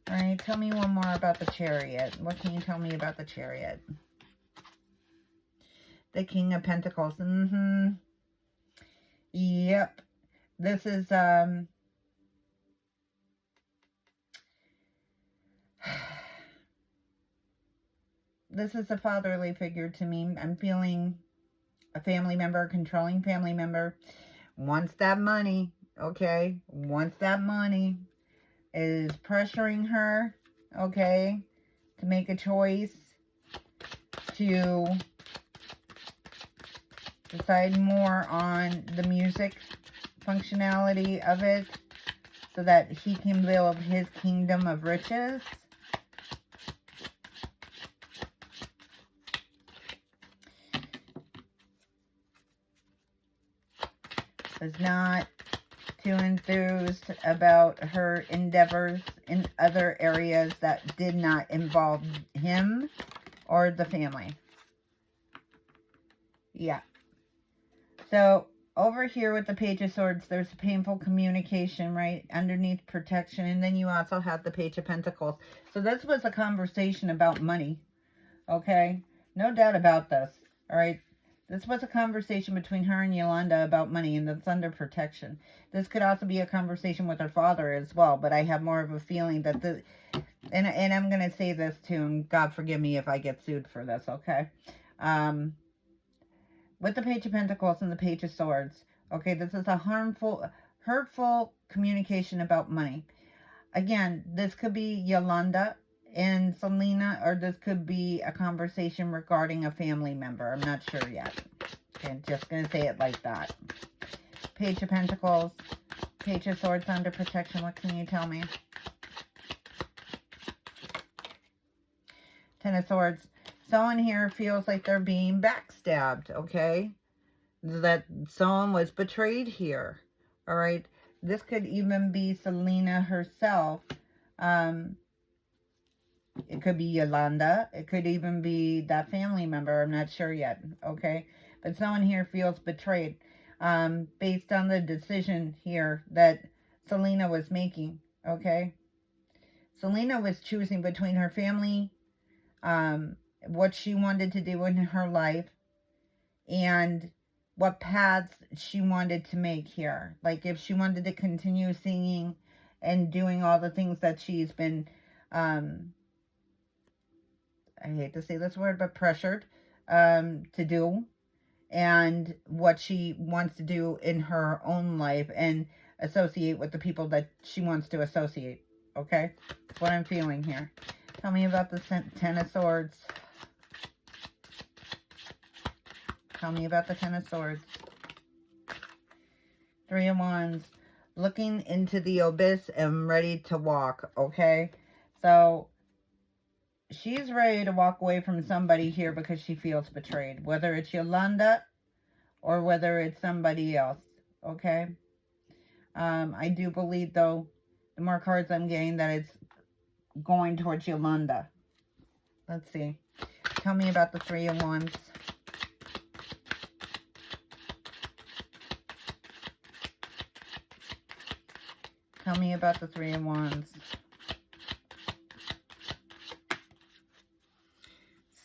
All right, tell me one more about the Chariot. What can you tell me about the Chariot? The King of Pentacles. Yep. This is, this is a fatherly figure to me. I'm feeling a family member, controlling family member, wants that money, okay? Wants that money, is pressuring her, okay, to make a choice, to decide more on the music functionality of it so that he can build his kingdom of riches. Was not too enthused about her endeavors in other areas that did not involve him or the family. Yeah. So over here with the Page of Swords, there's painful communication, right? Underneath protection. And then you also have the Page of Pentacles. So this was a conversation about money. Okay? No doubt about this. All right? This was a conversation between her and Yolanda about money, and that's under protection. This could also be a conversation with her father as well, but I have more of a feeling that the... And I'm going to say this too, and God forgive me if I get sued for this, okay? With the Page of Pentacles and the Page of Swords, okay, this is a hurtful communication about money. Again, this could be Yolanda and Selena, or this could be a conversation regarding a family member. I'm not sure yet. Okay, I'm just going to say it like that. Page of Pentacles, Page of Swords under protection. What can you tell me? Ten of Swords. Someone here feels like they're being backstabbed, okay? That someone was betrayed here, all right? This could even be Selena herself. It could be Yolanda. It could even be that family member. I'm not sure yet, okay? But someone here feels betrayed based on the decision here that Selena was making, okay? Selena was choosing between her family, what she wanted to do in her life, and what paths she wanted to make here. Like if she wanted to continue singing and doing all the things that she's been, I hate to say this word, but pressured to do, and what she wants to do in her own life and associate with the people that she wants to associate. Okay? That's what I'm feeling here. Tell me about the Ten of Swords. Tell me about the Ten of Swords. Three of Wands. Looking into the abyss and ready to walk. Okay? So she's ready to walk away from somebody here because she feels betrayed. Whether it's Yolanda or whether it's somebody else. Okay? I do believe, though, the more cards I'm getting, that it's going towards Yolanda. Let's see. Tell me about the Three of Wands. Tell me about the Three of Wands.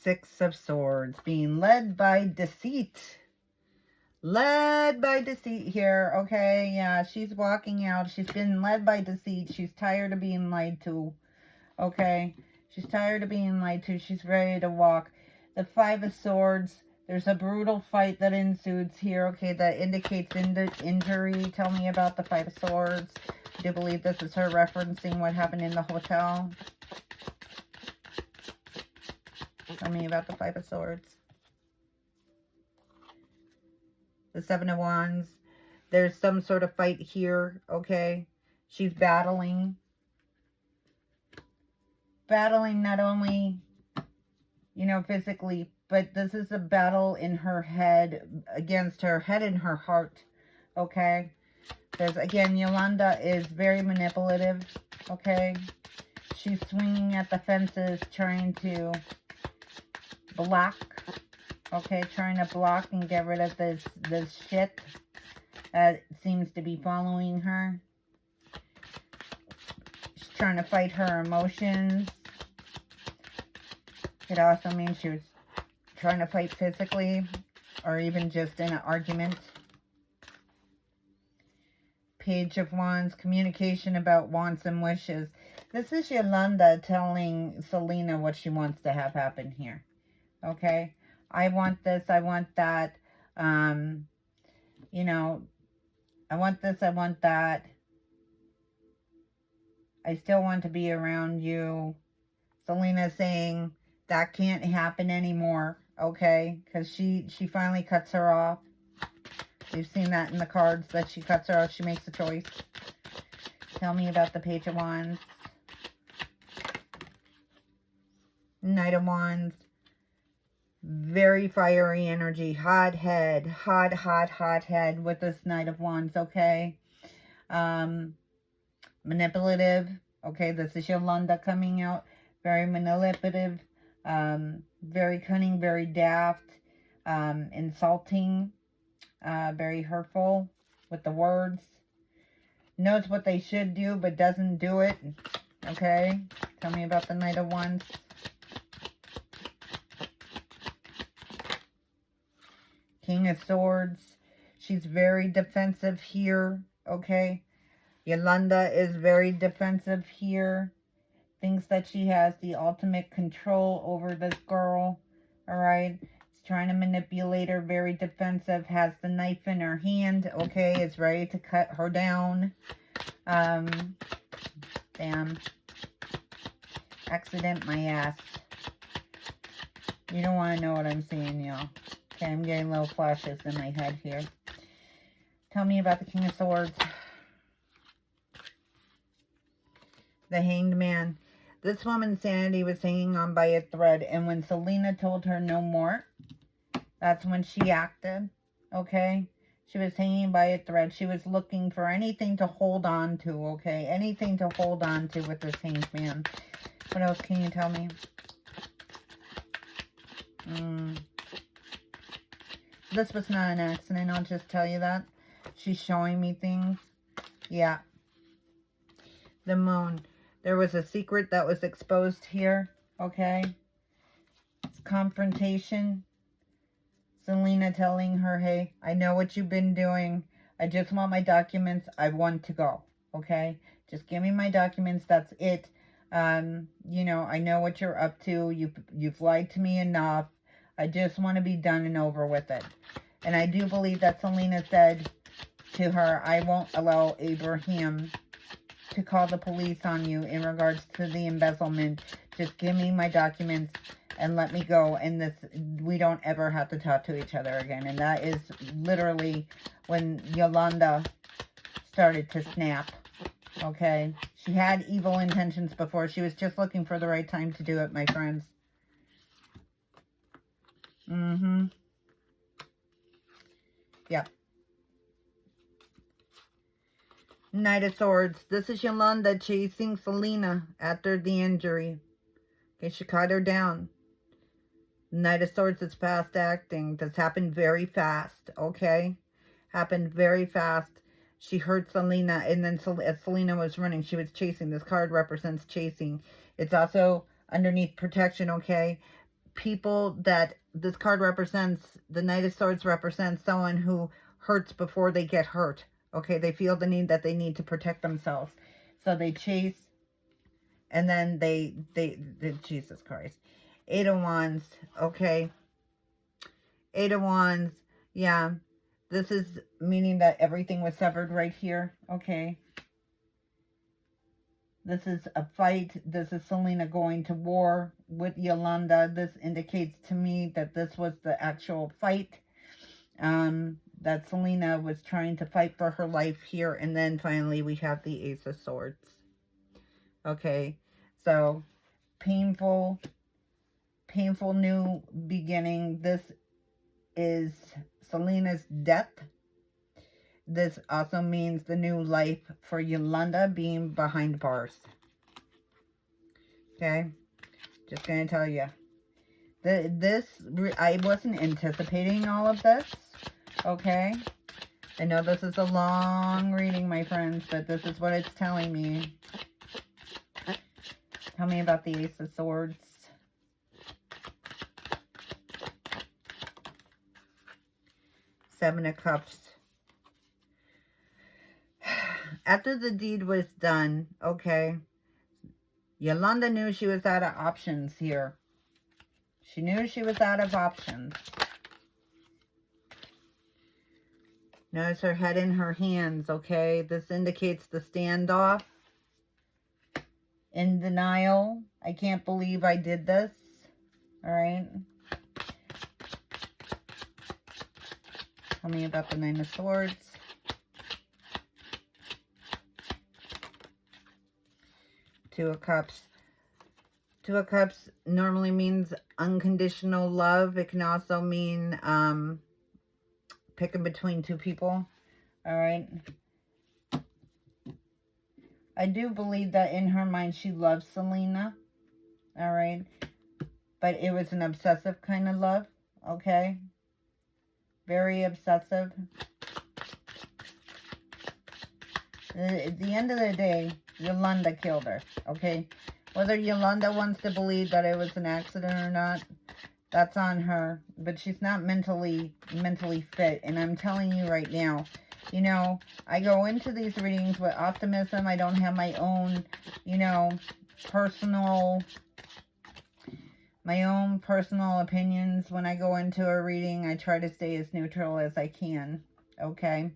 Six of Swords. Being led by deceit. Led by deceit here. Okay, yeah, she's walking out. She's been led by deceit. She's tired of being lied to. Okay, she's tired of being lied to. She's ready to walk. The Five of Swords. There's a brutal fight that ensues here. Okay, that indicates injury. Tell me about the Five of Swords. I do believe this is her referencing what happened in the hotel. Tell me about the Five of Swords. The Seven of Wands. There's some sort of fight here, okay? She's battling. Battling not only, you know, physically, but this is a battle in her head, against her head and her heart, okay? There's, again, Yolanda is very manipulative, okay? She's swinging at the fences, trying to block, okay? Trying to block and get rid of this shit that seems to be following her. She's trying to fight her emotions. It also means she was trying to fight physically or even just in an argument. Page of Wands, communication about wants and wishes. This is Yolanda telling Selena what she wants to have happen here. Okay? I want this, I want that. You know, I want this, I want that. I still want to be around you. Selena saying that can't happen anymore. Okay? Because she finally cuts her off. We've seen that in the cards, that she cuts her off. She makes a choice. Tell me about the Page of Wands. Knight of Wands. Very fiery energy. Hot head. Hot head with this Knight of Wands, okay? Manipulative. Okay, this is Yolanda coming out. Very manipulative. Very cunning, very daft. Insulting. very hurtful with the words. Knows what they should do, but doesn't do it. Okay? Tell me about the Knight of Wands. King of Swords. She's very defensive here. Okay? Yolanda is very defensive here. Thinks that she has the ultimate control over this girl. Alright? Trying to manipulate her, very defensive, has the knife in her hand, okay, is ready to cut her down. Damn. Accident my ass. You don't want to know what I'm seeing, y'all. Okay, I'm getting little flashes in my head here. Tell me about the King of Swords. The Hanged Man. This woman's sanity was hanging on by a thread, and when Selena told her no more, that's when she acted, okay? She was hanging by a thread. She was looking for anything to hold on to, okay? Anything to hold on to with this Hanged Man. What else can you tell me? This was not an accident, I'll just tell you that. She's showing me things. Yeah. The Moon. There was a secret that was exposed here, okay? It's confrontation. Selena telling her, hey, I know what you've been doing. I just want my documents. I want to go, okay? Just give me my documents. That's it. You know, I know what you're up to. You've lied to me enough. I just want to be done and over with it. And I do believe that Selena said to her, I won't allow Abraham to call the police on you in regards to the embezzlement. Just give me my documents and let me go, and we don't ever have to talk to each other again. And that is literally when Yolanda started to snap, okay? She had evil intentions before. She was just looking for the right time to do it, my friends. Yep. Knight of Swords. This is Yolanda chasing Selena after the injury. Okay, she cut her down. Knight of Swords is fast acting. This happened very fast, okay? Happened very fast. She hurt Selena, and then as Selena was running, she was chasing. This card represents chasing. It's also underneath protection, okay? People that this card represents, the Knight of Swords represents someone who hurts before they get hurt, okay? They feel the need that they need to protect themselves. So they chase, and then they Jesus Christ. Eight of Wands, okay? Eight of Wands, yeah. This is meaning that everything was severed right here, okay? This is a fight. This is Selena going to war with Yolanda. This indicates to me that this was the actual fight. That Selena was trying to fight for her life here. And then finally we have the Ace of Swords. Okay, so painful new beginning. This is Selena's death. This also means the new life for Yolanda being behind bars. Okay, just gonna tell you. I wasn't anticipating all of this. Okay, I know this is a long reading, my friends, but this is what it's telling me. Tell me about the Ace of Swords. Seven of Cups. After the deed was done, okay, Yolanda knew she was out of options here. She knew she was out of options. Notice her head in her hands, okay? This indicates the standoff. In denial. I can't believe I did this. Alright. Tell me about the Nine of Swords. Two of Cups. Two of Cups normally means unconditional love. It can also mean picking between two people. Alright. I do believe that in her mind she loves Selena. Alright. But it was an obsessive kind of love. Okay. very obsessive. At the end of the day, Yolanda killed her, okay? Whether Yolanda wants to believe that it was an accident or not, that's on her. But she's not mentally fit. And I'm telling you right now, you know, I go into these readings with optimism. I don't have my own, you know, my own personal opinions. When I go into a reading, I try to stay as neutral as I can, okay?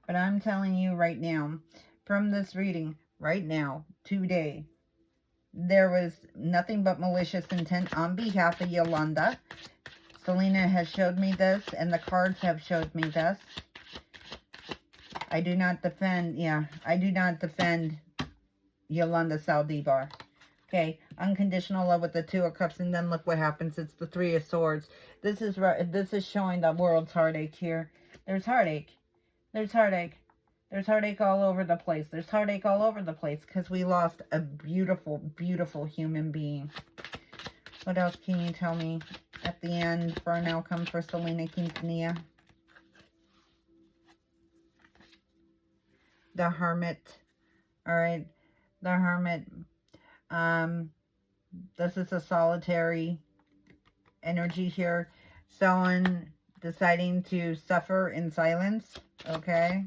But I'm telling you right now, from this reading, right now, today, there was nothing but malicious intent on behalf of Yolanda. Selena has showed me this, and the cards have showed me this. I do not defend Yolanda Saldivar. Okay, unconditional love with the Two of Cups, and then look what happens. It's the Three of Swords. This is showing the world's heartache here. There's heartache. There's heartache. There's heartache all over the place. There's heartache all over the place because we lost a beautiful, beautiful human being. What else can you tell me at the end for an outcome for Selena Quintanilla? The Hermit. All right. The Hermit. This is a solitary energy here. Someone deciding to suffer in silence. Okay.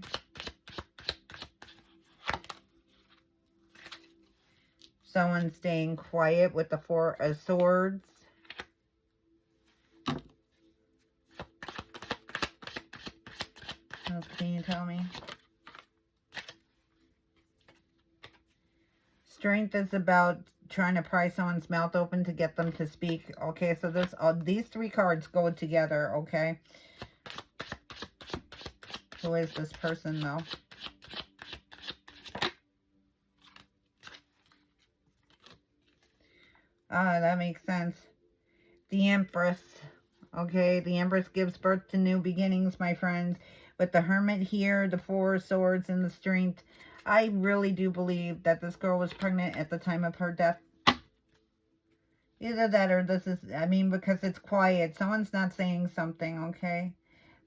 Someone staying quiet with the Four of Swords. What else can you tell me? Strength is about trying to pry someone's mouth open to get them to speak. Okay, so these three cards go together, okay? Who is this person, though? Ah, that makes sense. The Empress. Okay, the Empress gives birth to new beginnings, my friends. With the Hermit here, the Four of Swords, and the Strength, I really do believe that this girl was pregnant at the time of her death. Either that or this is, I mean, because it's quiet. Someone's not saying something, okay?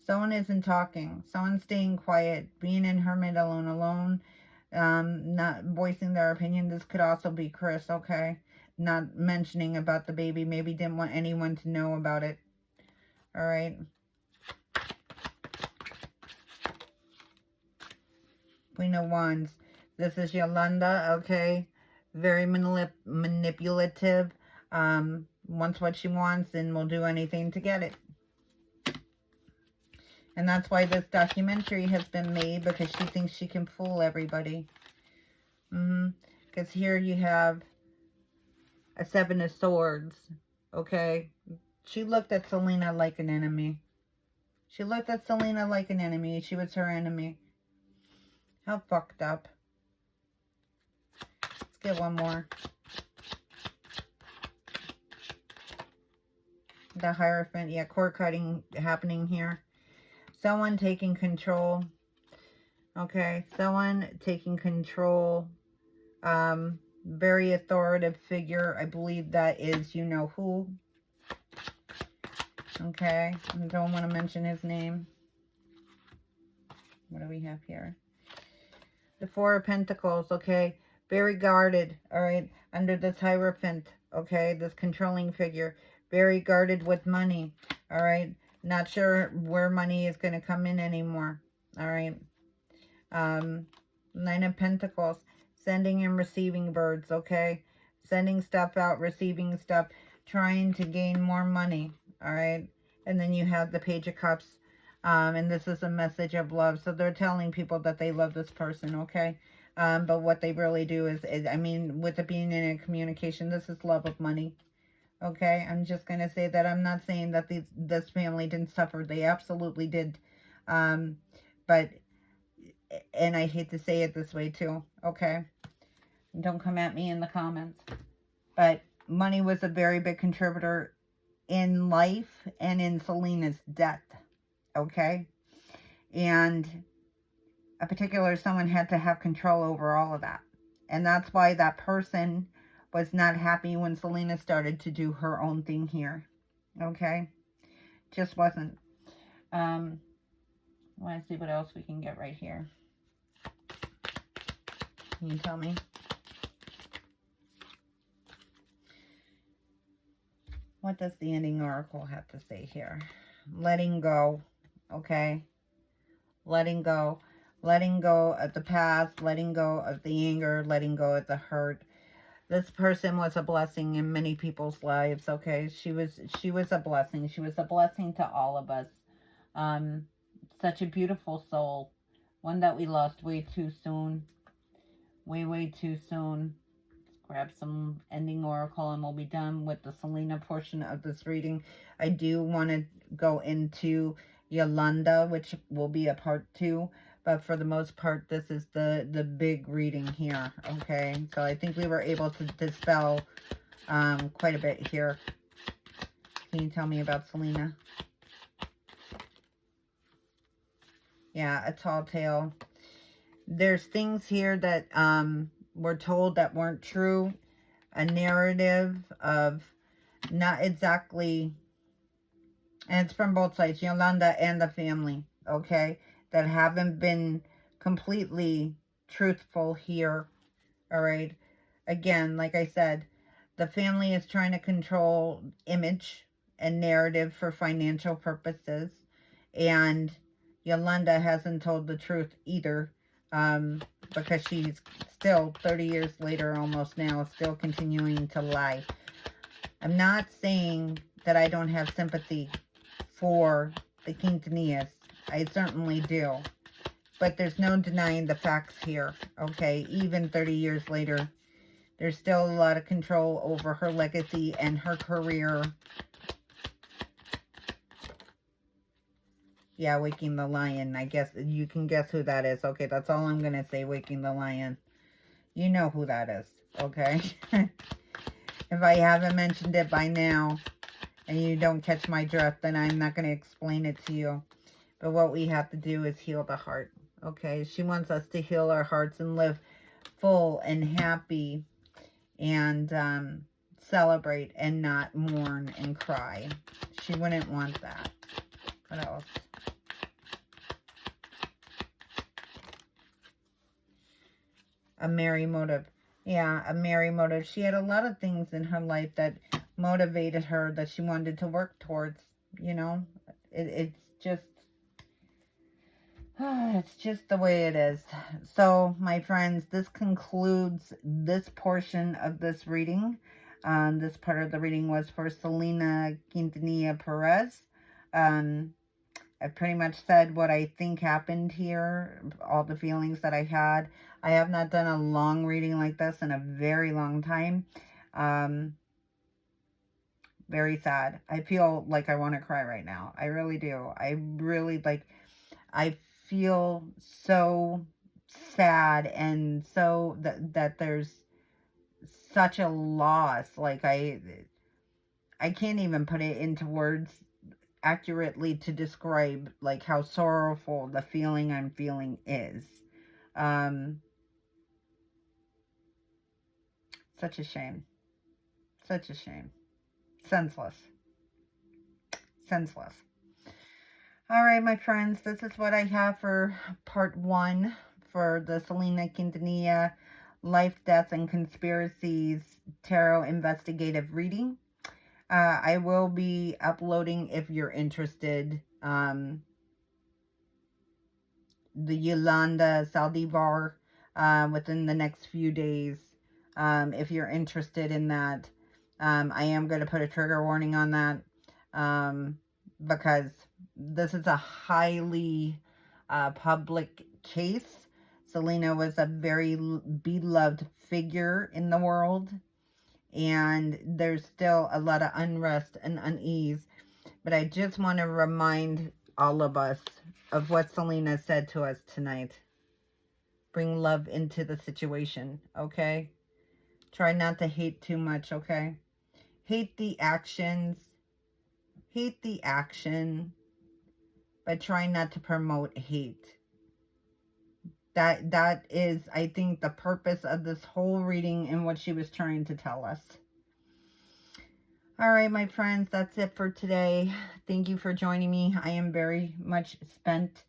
Someone isn't talking. Someone's staying quiet. Being in Hermit alone. Not voicing their opinion. This could also be Chris, okay? Not mentioning about the baby. Maybe didn't want anyone to know about it. All right. Queen of Wands. This is Yolanda, okay? Very manipulative. Wants what she wants and will do anything to get it. And that's why this documentary has been made, because she thinks she can fool everybody. Because here you have a Seven of Swords, okay? She looked at Selena like an enemy. She looked at Selena like an enemy. She was her enemy. How fucked up. Let's get one more. The Hierophant. Yeah, cord cutting happening here. Someone taking control. Okay, someone taking control. Very authoritative figure. I believe that is you-know-who. Okay, I don't want to mention his name. What do we have here? The Four of Pentacles, okay? Very guarded, all right? Under this Hierophant, okay? This controlling figure. Very guarded with money, all right? Not sure where money is going to come in anymore, all right? Nine of Pentacles. Sending and receiving birds, okay? Sending stuff out, receiving stuff. Trying to gain more money, all right? And then you have the Page of Cups. And this is a message of love. So they're telling people that they love this person, okay? But what they really do is, I mean, with it being in a communication, this is love of money, okay? I'm just going to say that I'm not saying that this family didn't suffer. They absolutely did. But, and I hate to say it this way too, okay? Don't come at me in the comments. But money was a very big contributor in life and in Selena's death. Okay, and a particular someone had to have control over all of that, and that's why that person was not happy when Selena started to do her own thing here. Okay, just wasn't. I want to see what else we can get right here. Can you tell me? What does the ending oracle have to say here? Letting go, okay? Letting go. Letting go of the past, letting go of the anger, letting go of the hurt. This person was a blessing in many people's lives, okay? She was a blessing. She was a blessing to all of us. Such a beautiful soul. One that we lost way too soon. Way too soon. Let's grab some ending oracle and we'll be done with the Selena portion of this reading. I do want to go into Yolanda, which will be a part 2. But for the most part, this is the big reading here, okay? So I think we were able to dispel quite a bit here. Can you tell me about Selena? Yeah, a tall tale. There's things here that were told that weren't true. A narrative of not exactly, and it's from both sides, Yolanda and the family, okay? That haven't been completely truthful here, all right? Again, like I said, the family is trying to control image and narrative for financial purposes, and Yolanda hasn't told the truth either, because she's still, 30 years later almost now, still continuing to lie. I'm not saying that I don't have sympathy for the Quintanillas. I certainly do. But there's no denying the facts here, okay? Even 30 years later, there's still a lot of control over her legacy and her career. Yeah, Waking the Lion. I guess you can guess who that is. Okay, that's all I'm going to say, Waking the Lion. You know who that is, okay? If I haven't mentioned it by now and you don't catch my drift, then I'm not going to explain it to you. But what we have to do is heal the heart, okay? She wants us to heal our hearts and live full and happy and celebrate and not mourn and cry. She wouldn't want that. What else? A merry motive. Yeah, a merry motive. She had a lot of things in her life that motivated her, that she wanted to work towards, you know? It's just... it's just the way it is. So, my friends, this concludes this portion of this reading. This part of the reading was for Selena Quintanilla Perez. I pretty much said what I think happened here, all the feelings that I had. I have not done a long reading like this in a very long time. Very sad. I feel like I want to cry right now. I really do. I really, I feel so sad, and so that there's such a loss. Like, I can't even put it into words accurately to describe like how sorrowful the feeling I'm feeling is. Such a shame. Such a shame. Senseless. Senseless. All right, my friends, this is what I have for part 1 for the Selena Quintanilla Life, Death, and Conspiracies Tarot Investigative Reading. I will be uploading, if you're interested, the Yolanda Saldivar within the next few days. If you're interested in that, I am going to put a trigger warning on that, because this is a highly public case. Selena was a very beloved figure in the world, and there's still a lot of unrest and unease. But I just want to remind all of us of what Selena said to us tonight. Bring love into the situation, okay? Try not to hate too much, okay? Hate the actions. Hate the action. But try not to promote hate. That is, I think, the purpose of this whole reading and what she was trying to tell us. All right, my friends, that's it for today. Thank you for joining me. I am very much spent.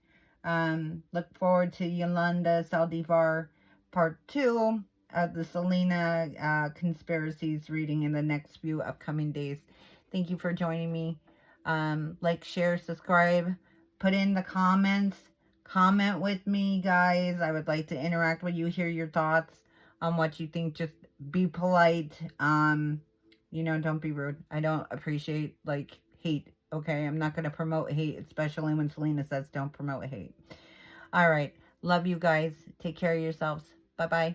Look forward to Yolanda Saldivar part 2 of the Selena conspiracies reading in the next few upcoming days. Thank you for joining me. Like, share, subscribe, put in the comments. Comment with me, guys. I would like to interact with you, hear your thoughts on what you think. Just be polite. You know, don't be rude. I don't appreciate, like, hate, okay? I'm not going to promote hate, especially when Selena says don't promote hate. All right. Love you guys. Take care of yourselves. Bye-bye.